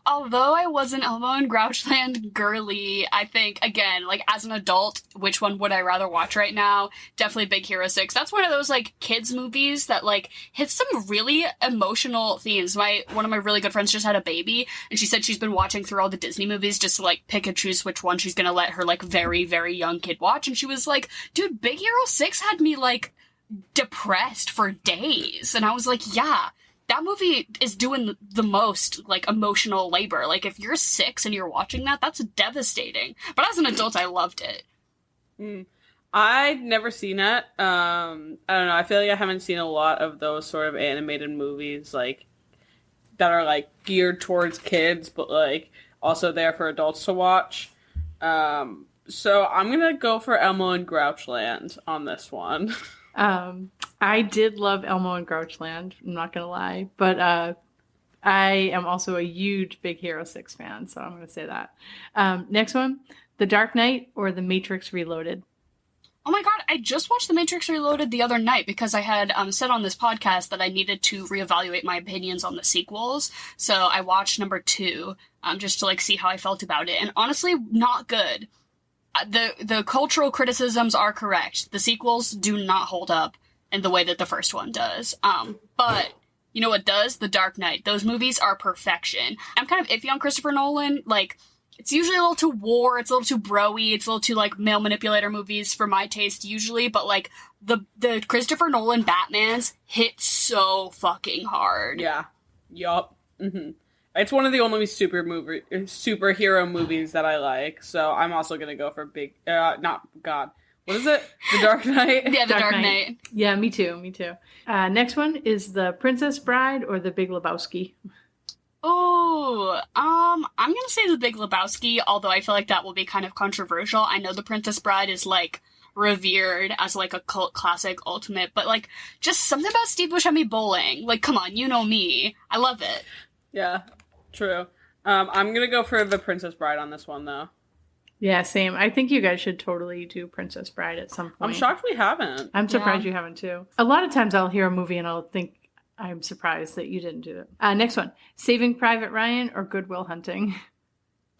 Although I wasn't Elmo and Grouchland girly, I think, again, like, as an adult, which one would I rather watch right now? Definitely Big Hero 6. That's one of those, like, kids movies that, like, hits some really emotional themes. One of my really good friends just had a baby, and she said she's been watching through all the Disney movies just to, like, pick and choose which one she's gonna let her, like, very, very young kid watch, and she was like, dude, Big Hero 6 had me, like, depressed for days. And I was like, yeah, that movie is doing the most, like, emotional labor. Like, if you're 6 and you're watching that, that's devastating. But as an adult, I loved it. I've never seen it. I don't know. I feel like I haven't seen a lot of those sort of animated movies, like, that are, like, geared towards kids, but, like, also there for adults to watch. So I'm gonna go for Elmo and Grouchland on this one. I did love Elmo and Grouchland, I'm not going to lie. But I am also a huge Big Hero 6 fan, so I'm going to say that. Next one, The Dark Knight or The Matrix Reloaded? Oh my god, I just watched The Matrix Reloaded the other night because I had said on this podcast that I needed to reevaluate my opinions on the sequels. So I watched number 2 just to, like, see how I felt about it. And honestly, not good. The cultural criticisms are correct. The sequels do not hold up in the way that the first one does. But you know what does? The Dark Knight. Those movies are perfection. I'm kind of iffy on Christopher Nolan. Like, it's usually a little too war, it's a little too bro-y, it's a little too, like, male manipulator movies for my taste usually, but, like, the Christopher Nolan Batmans hit so fucking hard. Yeah. Yup. Mm-hmm. It's one of the only superhero movies that I like, so I'm also gonna go for what is it? The Dark Knight? Yeah, The Dark Knight. Yeah, me too. Next one is The Princess Bride or The Big Lebowski? Oh, I'm gonna say The Big Lebowski, although I feel like that will be kind of controversial. I know The Princess Bride is, like, revered as, like, a cult classic ultimate, but, like, just something about Steve Buscemi bowling. Like, come on, you know me. I love it. Yeah, true. I'm gonna go for The Princess Bride on this one, though. Yeah, same. I think you guys should totally do Princess Bride at some point. I'm shocked we haven't. I'm surprised you haven't, too. A lot of times I'll hear a movie and I'll think, I'm surprised that you didn't do it. Next one. Saving Private Ryan or Good Will Hunting?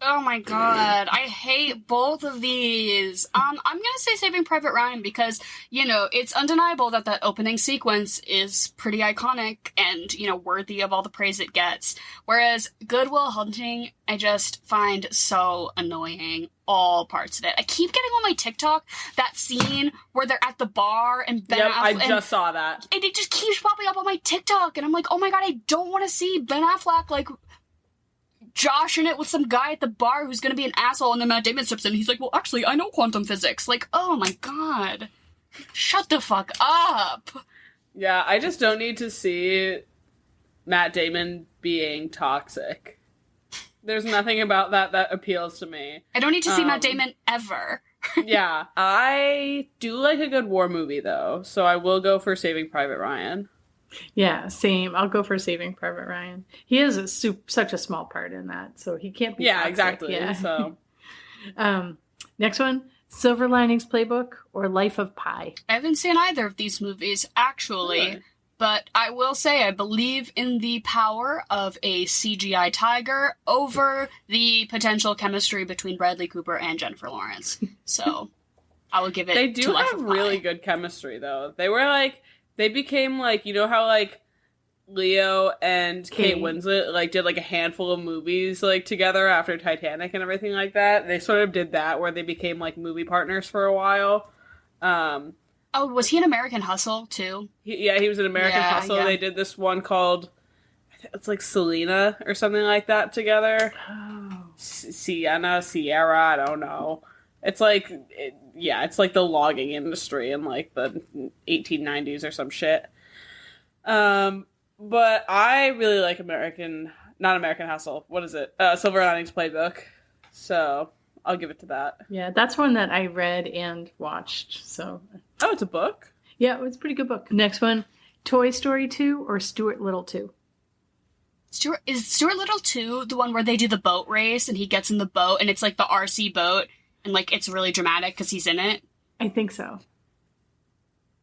Oh my god, I hate both of these. I'm gonna say Saving Private Ryan because, you know, it's undeniable that that opening sequence is pretty iconic and, you know, worthy of all the praise it gets. Whereas Good Will Hunting, I just find so annoying. All parts of it. I keep getting on my TikTok that scene where they're at the bar and Ben Affleck. I just saw that. And it just keeps popping up on my TikTok and I'm like, oh my god, I don't want to see Ben Affleck, like, joshing it with some guy at the bar who's gonna be an asshole, and then Matt Damon steps in and he's like, well, actually, I know quantum physics. Like, oh my god. Shut the fuck up. Yeah, I just don't need to see Matt Damon being toxic. There's nothing about that appeals to me. I don't need to see Matt Damon ever. Yeah. I do like a good war movie, though, so I will go for Saving Private Ryan. Yeah, same. I'll go for Saving Private Ryan. He has such a small part in that, so he can't be toxic. Exactly. Yeah. So, next one, Silver Linings Playbook or Life of Pi? I haven't seen either of these movies, actually. Really? But I will say I believe in the power of a CGI tiger over the potential chemistry between Bradley Cooper and Jennifer Lawrence. So I will give it they do to Life have of Pi. really good chemistry, though. They became, like, you know how, like, Leo and Kate Winslet, like, did, like, a handful of movies, like, together after Titanic and everything like that? They sort of did that, where they became, like, movie partners for a while. Oh, was he in American Hustle, too? He was in American Hustle. Yeah. They did this one called, I think it's, like, Selena or something like that together. Oh. Sierra, I don't know. It's like, it's like the logging industry in, like, the 1890s or some shit. But I really like not American Hustle. What is it? Silver Linings Playbook. So I'll give it to that. Yeah, that's one that I read and watched. So. Oh, it's a book? Yeah, it was a pretty good book. Next one, Toy Story 2 or Stuart Little 2? Is Stuart Little 2 the one where they do the boat race and he gets in the boat and it's like the RC boat and like it's really dramatic because he's in it? I think so.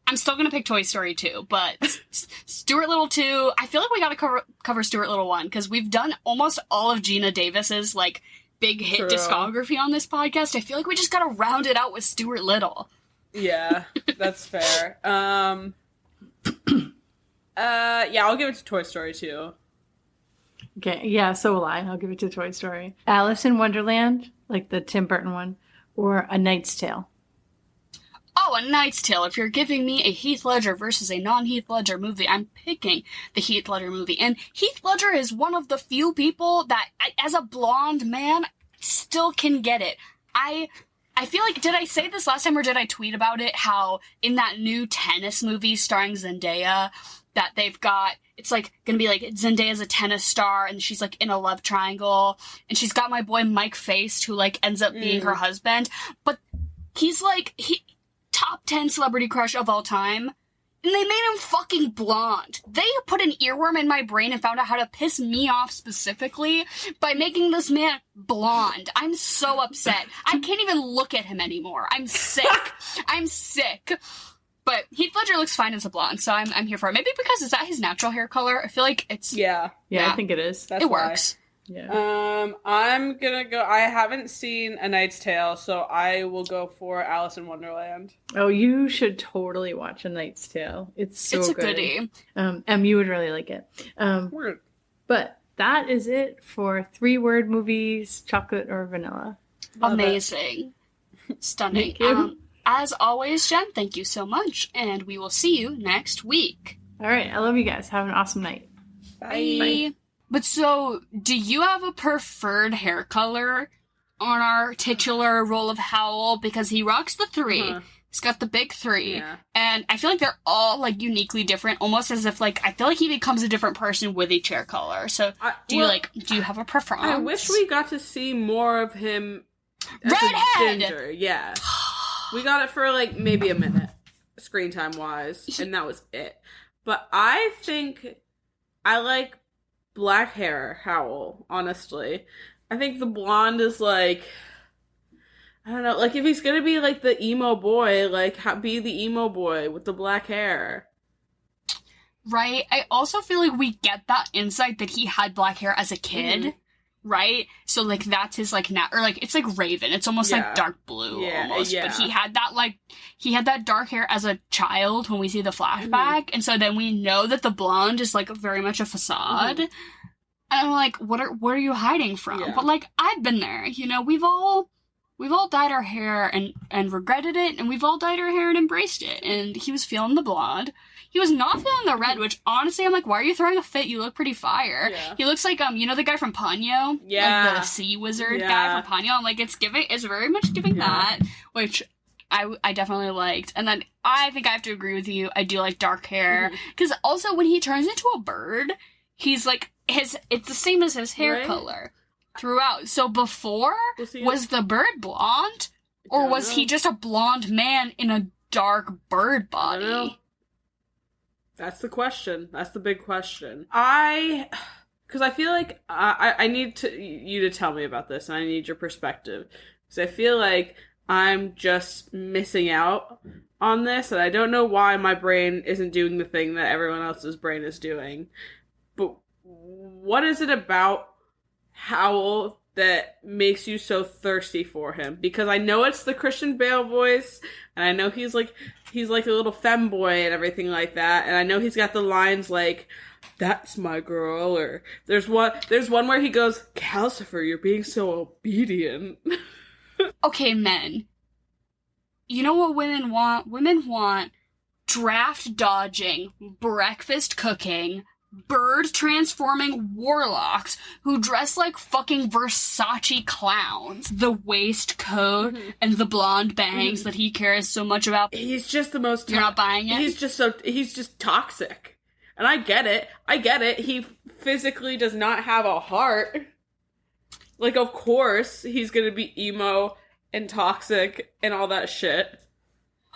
I'm still going to pick Toy Story 2, but Stuart Little 2, I feel like we got to cover Stuart Little 1 because we've done almost all of Gina Davis's like big hit discography on this podcast. I feel like we just got to round it out with Stuart Little. Yeah, that's fair. Yeah, I'll give it to Toy Story 2. Okay, yeah, so will I. I'll give it to Toy Story. Alice in Wonderland, like the Tim Burton one, or A Knight's Tale? Oh, A Knight's Tale. If you're giving me a Heath Ledger versus a non-Heath Ledger movie, I'm picking the Heath Ledger movie. And Heath Ledger is one of the few people that, as a blonde man, still can get it. I feel like, did I say this last time or did I tweet about it? How in that new tennis movie starring Zendaya, that they've got, it's like gonna be like Zendaya's a tennis star and she's like in a love triangle and she's got my boy Mike Faced who like ends up being her husband, but he's like, top 10 celebrity crush of all time. And they made him fucking blonde. They put an earworm in my brain and found out how to piss me off specifically by making this man blonde. I'm so upset. I can't even look at him anymore. I'm sick. I'm sick. But Heath Ledger looks fine as a blonde, so I'm here for it. Maybe because is that his natural hair color? I feel like it's... Yeah, I think it is. That's it works. Yeah. I'm gonna go... I haven't seen A Knight's Tale, so I will go for Alice in Wonderland. Oh, you should totally watch A Knight's Tale. It's so good. It's a goodie. You would really like it. But that is it for 3-word movies, chocolate or vanilla. Amazing. Stunning. Thank you. As always, Jen, thank you so much, and we will see you next week. All right, I love you guys. Have an awesome night. Bye. But so, do you have a preferred hair color on our titular role of Howl? Because he rocks the 3. Uh-huh. He's got the big 3. Yeah. And I feel like they're all, like, uniquely different, almost as if, like, I feel like he becomes a different person with each hair color. So, do you have a preference? I wish we got to see more of him as Redhead! a ginger. Yeah. We got it for, like, maybe a minute, screen time-wise, and that was it. But I think I like black hair Howl, honestly. I think the blonde is, like, I don't know, like, if he's gonna be, like, the emo boy, like, be the emo boy with the black hair. Right? I also feel like we get that insight that he had black hair as a kid. Mm-hmm. Right? So, like, that's his, like, or, like, it's, like, raven. It's almost, like, dark blue, almost. Yeah. But he had that dark hair as a child when we see the flashback. Mm-hmm. And so then we know that the blonde is, like, very much a facade. Mm-hmm. And I'm like, what are you hiding from? Yeah. But, like, I've been there. You know, we've all dyed our hair and regretted it. And we've all dyed our hair and embraced it. And he was feeling the blonde. He was not feeling the red, which honestly, I'm like, why are you throwing a fit? You look pretty fire. Yeah. He looks like, you know the guy from Ponyo? Yeah. Like the sea wizard guy from Ponyo. I'm like, it's very much giving that, which I definitely liked. And then I think I have to agree with you. I do like dark hair. Because also when he turns into a bird, he's like, it's the same as his hair color throughout. So before, was the bird blonde? Or was he just a blonde man in a dark bird body? That's the question. That's the big question. Because I feel like I need you to tell me about this, and I need your perspective. Because I feel like I'm just missing out on this, and I don't know why my brain isn't doing the thing that everyone else's brain is doing. But what is it about Howl that makes you so thirsty for him? Because I know it's the Christian Bale voice, and I know he's like a little femboy and everything like that, and I know he's got the lines like, "That's my girl," or there's one where he goes, "Calcifer, you're being so obedient." Okay, men. You know what women want? Women want draft dodging, breakfast cooking, bird transforming warlocks who dress like fucking Versace clowns. The waistcoat and the blonde bangs that he cares so much about. He's just the most... You're not buying it? He's just toxic. And I get it. He physically does not have a heart. Like, of course, he's gonna be emo and toxic and all that shit.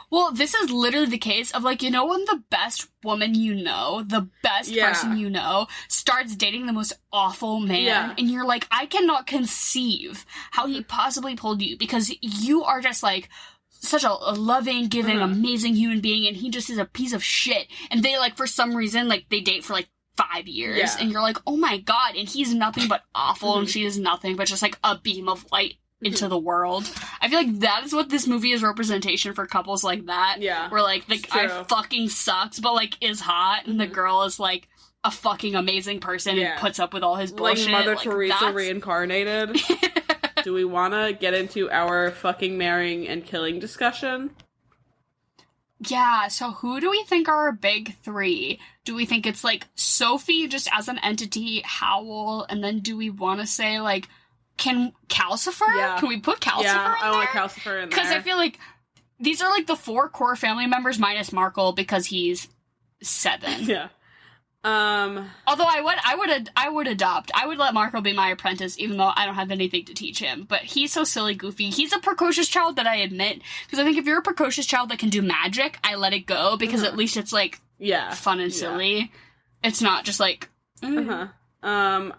Well, this is literally the case of, like, you know when the best woman you know, the best person you know, starts dating the most awful man, and you're like, I cannot conceive how he possibly pulled you, because you are just, like, such a loving, giving, amazing human being, and he just is a piece of shit. And they, like, for some reason, like, they date for, like, 5 years, and you're like, oh my god, and he's nothing but awful, and she is nothing but just, like, a beam of light into the world. I feel like that is what this movie is representation for couples like that. Yeah. Where, like, the guy fucking sucks, but, like, is hot, and the girl is, like, a fucking amazing person and puts up with all his bullshit. Like Mother Teresa reincarnated. Do we want to get into our fucking marrying and killing discussion? Yeah, so who do we think are our big three? Do we think it's, like, Sophie just as an entity, Howl, and then do we want to say, like, can Calcifer? Yeah. Can we put Calcifer in there? I want Calcifer in there. Because I feel like these are, like, the 4 core family members minus Markle because he's 7. Yeah. Although I would adopt. I would let Markle be my apprentice, even though I don't have anything to teach him. But he's so silly, goofy. He's a precocious child that I admit. Because I think if you're a precocious child that can do magic, I let it go, because at least it's, like, fun and silly. It's not just, like... I'm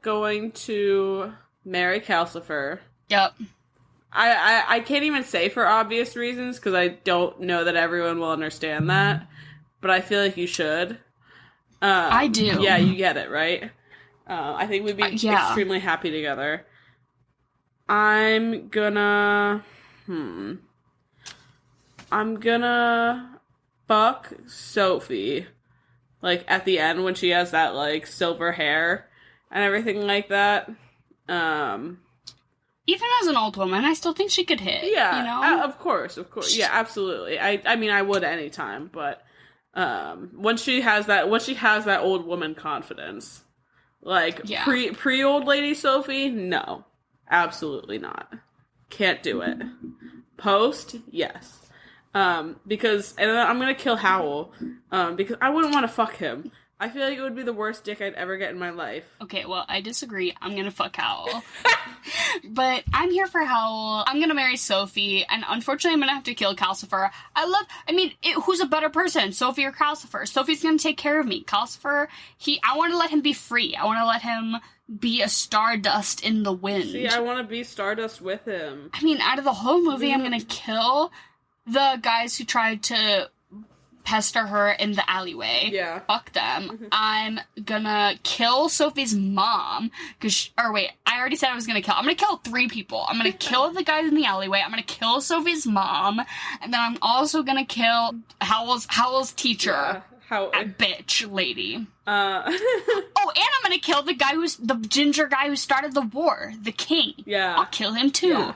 going to marry Calcifer. Yep. I can't even say for obvious reasons, because I don't know that everyone will understand that. But I feel like you should. I do. Yeah, you get it, right? I think we'd be extremely happy together. I'm gonna fuck Sophie. Like, at the end when she has that, like, silver hair and everything like that. Even as an old woman, I still think she could hit. Yeah, you know? Of course. Yeah, absolutely. I mean, I would anytime, but when she has that old woman confidence, like, pre old lady Sophie, no, absolutely not. Can't do it. Post, yes. Because, and I'm gonna kill Howl, because I wouldn't want to fuck him. I feel like it would be the worst dick I'd ever get in my life. Okay, well, I disagree. I'm gonna fuck Howl. But I'm here for Howl. I'm gonna marry Sophie, and unfortunately I'm gonna have to kill Calcifer. Who's a better person, Sophie or Calcifer? Sophie's gonna take care of me. Calcifer, I want to let him be free. I want to let him be a stardust in the wind. See, I want to be stardust with him. I mean, out of the whole movie, I'm gonna kill the guys who tried to pester her in the alleyway. Yeah. Fuck them. I'm gonna kill Sophie's mom. I already said I was gonna kill. I'm gonna kill 3 people. I'm gonna kill the guys in the alleyway. I'm gonna kill Sophie's mom. And then I'm also gonna kill Howl's teacher. Yeah. That bitch lady. Oh, and I'm gonna kill the ginger guy who started the war. The king. Yeah. I'll kill him too. Yeah.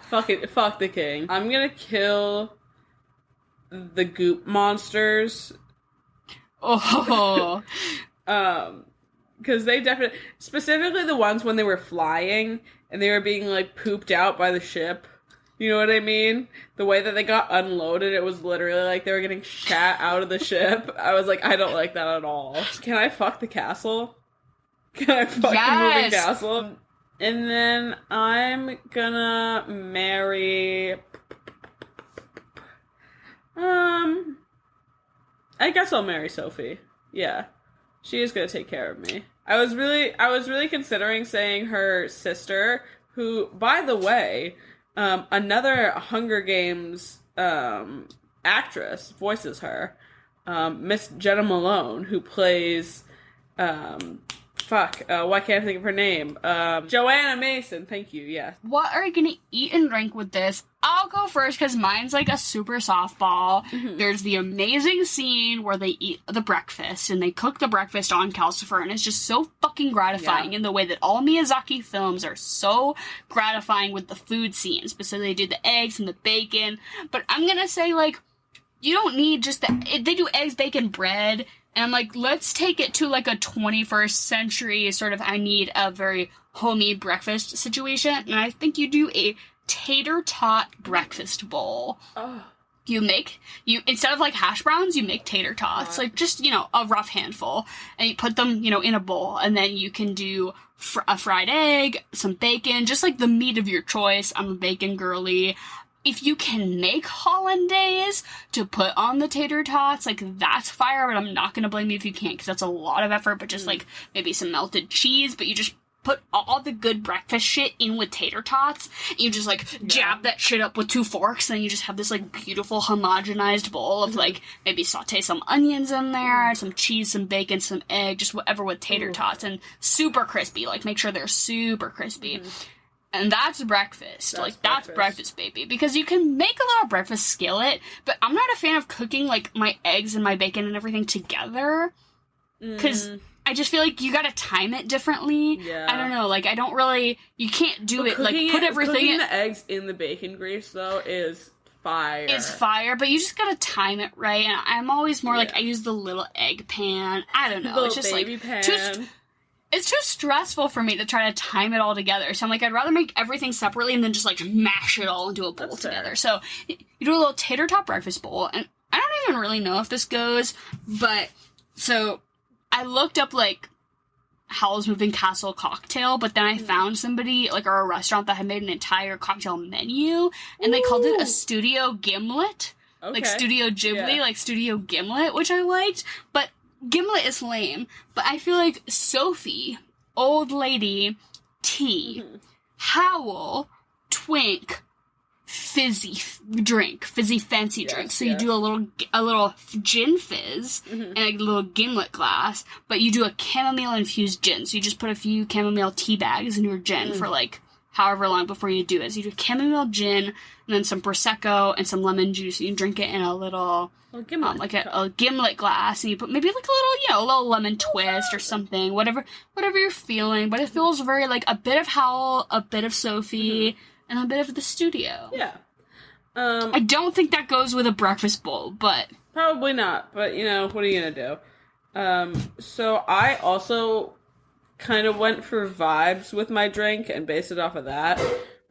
Fuck the king. I'm gonna kill the goop monsters. Oh. Because they definitely, specifically the ones when they were flying and they were being, like, pooped out by the ship. You know what I mean? The way that they got unloaded, it was literally like they were getting shat out of the ship. I was like, I don't like that at all. Can I fuck the castle? Can I fuck the moving castle? And then I'm gonna marry... I guess I'll marry Sophie. Yeah. She is gonna take care of me. I was really considering saying her sister, who, by the way, another Hunger Games actress voices her. Miss Jenna Malone, who plays why can't I think of her name? Joanna Mason, thank you, yes. What are you gonna eat and drink with this? I'll go first, because mine's like a super softball. Mm-hmm. There's the amazing scene where they eat the breakfast, and they cook the breakfast on Calcifer, and it's just so fucking gratifying in the way that all Miyazaki films are so gratifying with the food scenes. But so they do the eggs and the bacon, but I'm gonna say, like, you don't need just they do eggs, bacon, bread, and I'm like, let's take it to, like, a 21st century sort of, I need a very homey breakfast situation, and I think you do a tater tot breakfast bowl. Oh. you instead of like hash browns, you make tater tots, like just, you know, a rough handful, and you put them, you know, in a bowl, and then you can do a fried egg, some bacon, just like the meat of your choice. I'm a bacon girly. If you can make hollandaise to put on the tater tots, like, that's fire, but I'm not gonna blame you if you can't, because that's a lot of effort, but just, like, maybe some melted cheese, but you just put all the good breakfast shit in with tater tots, and you just, like, jab that shit up with 2 forks, and then you just have this, like, beautiful homogenized bowl of, like, maybe saute some onions in there, some cheese, some bacon, some egg, just whatever with tater tots, and super crispy, like, make sure they're super crispy. And that's breakfast. That's breakfast, baby. Because you can make a little breakfast skillet, but I'm not a fan of cooking, like, my eggs and my bacon and everything together. Because I just feel like you gotta time it differently. Yeah. I don't know, like, I don't really... You can't do it, like, put everything cooking the eggs in the bacon grease, though, is fire. It's fire, but you just gotta time it right, and I'm always more like, I use the little egg pan. I don't know, it's just, baby like... pan. It's too stressful for me to try to time it all together. So I'm like, I'd rather make everything separately and then just, like, mash it all into a bowl together. So you do a little tater tot breakfast bowl, and I don't even really know if this goes, but, so I looked up, like, Howl's Moving Castle cocktail, but then I found somebody, like, or a restaurant that had made an entire cocktail menu, and they called it a Studio Gimlet. Okay. Like, Studio Ghibli, like, Studio Gimlet, which I liked, but Gimlet is lame, but I feel like Sophie, Old Lady, Tea, Howl, Twink, fizzy fancy drink. So you do a little gin fizz and a little gimlet glass, but you do a chamomile infused gin. So you just put a few chamomile tea bags in your gin for, like, however long before you do it. So you do chamomile gin, and then some Prosecco and some lemon juice, and you drink it in a little... gimlet. Like a gimlet glass, and you put maybe like a little, you know, a little lemon twist or something, whatever you're feeling, but it feels very like a bit of Howl, a bit of Sophie, and a bit of the studio. Yeah. I don't think that goes with a breakfast bowl, but... Probably not, but, you know, what are you gonna do? So I also kind of went for vibes with my drink and based it off of that.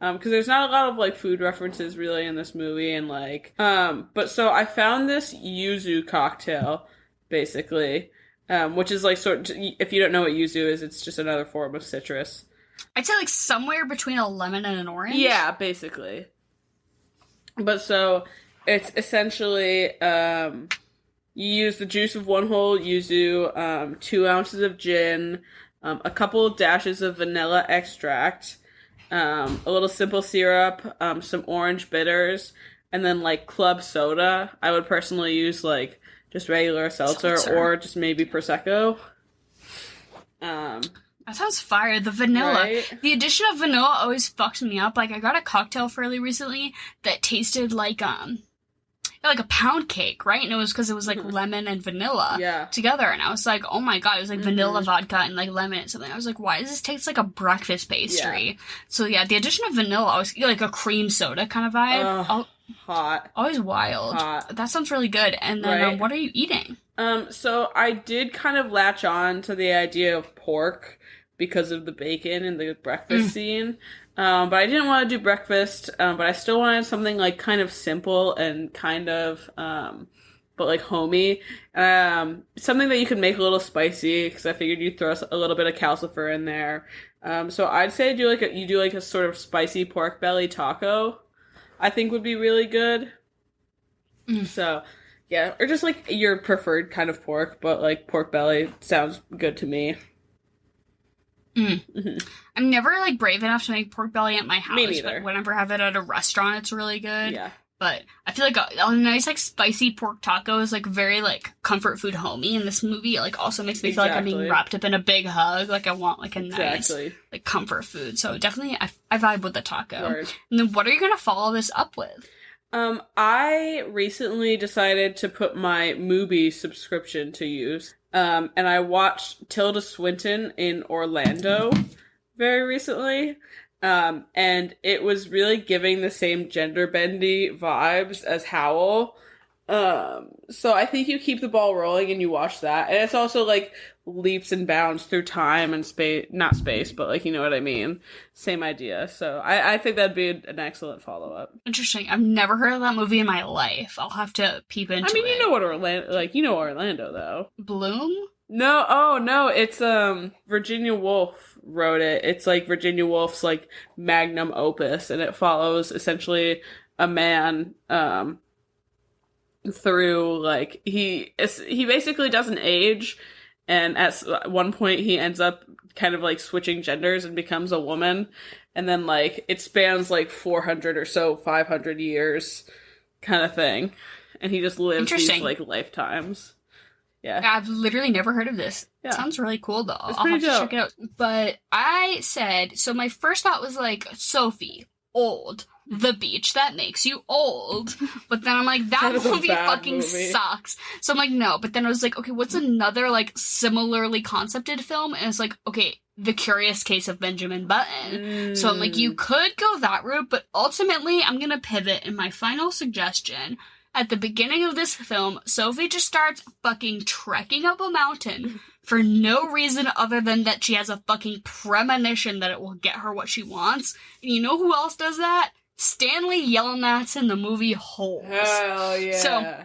Because there's not a lot of, like, food references really in this movie, and, like, but so I found this yuzu cocktail, basically, which is, like, sort of, if you don't know what yuzu is, it's just another form of citrus. I'd say, like, somewhere between a lemon and an orange? Yeah, basically. But so, it's essentially, you use the juice of 1 whole yuzu, 2 ounces of gin, a couple dashes of vanilla extract, a little simple syrup, some orange bitters, and then, like, club soda. I would personally use, like, just regular seltzer. Or just maybe Prosecco. That sounds fire. The vanilla. Right? The addition of vanilla always fucks me up. Like, I got a cocktail fairly recently that tasted like a pound cake, right? And it was because it was, like, lemon and vanilla together. And I was like, oh my god, it was, like, vanilla vodka and, like, lemon and something. I was like, why does this taste like a breakfast pastry? Yeah. So, yeah, the addition of vanilla, I was like a cream soda kind of vibe. Hot. Always wild. Hot. That sounds really good. And then, what are you eating? So I did kind of latch on to the idea of pork because of the bacon and the breakfast scene. But I didn't want to do breakfast, but I still wanted something, like, kind of simple and kind of, but, like, homey. Something that you could make a little spicy, because I figured you'd throw a little bit of calcifer in there. So I'd say you do a sort of spicy pork belly taco, I think would be really good. So, yeah, or just, like, your preferred kind of pork, but, like, pork belly sounds good to me. I'm never, like, brave enough to make pork belly at my house. Me neither. But whenever I have it at a restaurant, it's really good. Yeah. But I feel like a nice, like, spicy pork taco is, like, very, like, comfort food homey. And this movie, it, like, also makes me feel like I'm being wrapped up in a big hug. Like, I want, like, a nice, like, comfort food. So definitely, I vibe with the taco. Word. And then what are you gonna follow this up with? I recently decided to put my Mubi subscription to use. And I watched Tilda Swinton in Orlando very recently. And it was really giving the same gender bendy vibes as Howl. So I think you keep the ball rolling and you watch that. And it's also, like, leaps and bounds through time and space, not space, but like, you know what I mean? Same idea. So I think that'd be an excellent follow-up. Interesting. I've never heard of that movie in my life. I'll have to peep into it. I mean, you know what Orlando, like, you know Orlando, though. Bloom? No, oh, no, it's, Virginia Woolf wrote it. It's, like, Virginia Woolf's, like, magnum opus, and it follows, essentially, a man, through, like, he basically doesn't age, and at one point he ends up kind of, like, switching genders and becomes a woman, and then, like, it spans, like, 400 or so, 500 years kind of thing, and he just lives these, like, lifetimes. Yeah. I've literally never heard of this. Yeah. It sounds really cool, though. It's I'll have to dope. check it out. But I said, so my first thought was like, Sophie, old. The beach, that makes you old. But then I'm like, that movie fucking movie. sucks. So I'm like, no. But then I was like, okay, what's another, like, similarly concepted film? And it's like, okay, The Curious Case of Benjamin Button. So I'm like, you could go that route, but ultimately I'm gonna pivot in my final suggestion. At the beginning of this film, Sophie just starts fucking trekking up a mountain for no reason other than that she has a fucking premonition that it will get her what she wants. And you know who else does that? Stanley Yelnats in the movie Holes. Hell yeah. So,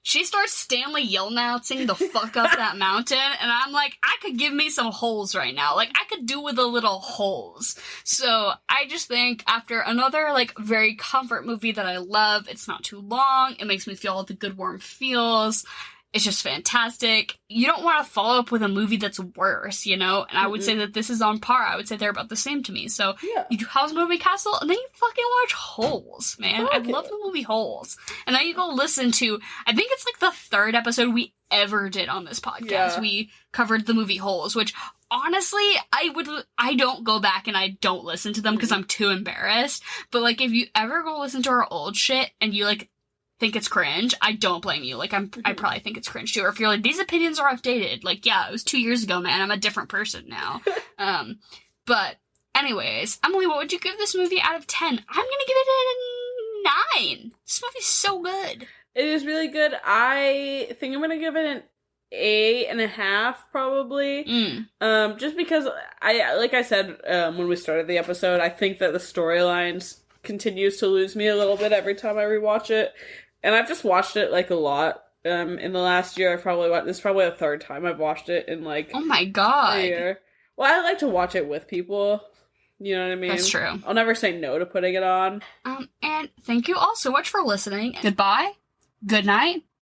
she starts Stanley Yelnatsing the fuck up that mountain, and I'm like, I could give me some holes right now. Like, I could do with a little holes. So, I just think after another, like, very comfort movie that I love, it's not too long, it makes me feel all the good warm feels, it's just fantastic. You don't want to follow up with a movie that's worse, you know? And I would say that this is on par. I would say they're about the same to me. So, you do Howl's Moving Castle, and then you fucking watch Holes, man. I love the movie Holes. And then you go listen to, I think it's like the third episode we ever did on this podcast. Yeah. We covered the movie Holes, which honestly, I don't go back and I don't listen to them because I'm too embarrassed. But like, if you ever go listen to our old shit and you like, think it's cringe, I don't blame you. Like, I probably think it's cringe too. Or if you're like, these opinions are outdated. Like, yeah, it was 2 years ago, man. I'm a different person now. But anyways, Emily, what would you give this movie out of 10? I'm gonna give it a 9. This movie's so good. It is really good. I think I'm gonna give it an 8.5, probably. Just because like I said, when we started the episode, I think that the storylines continues to lose me a little bit every time I rewatch it. And I've just watched it, like, a lot. In the last year, this is probably the third time I've watched it in, like, oh my god, a year. Well, I like to watch it with people. You know what I mean? That's true. I'll never say no to putting it on. And thank you all so much for listening. Goodbye, good night,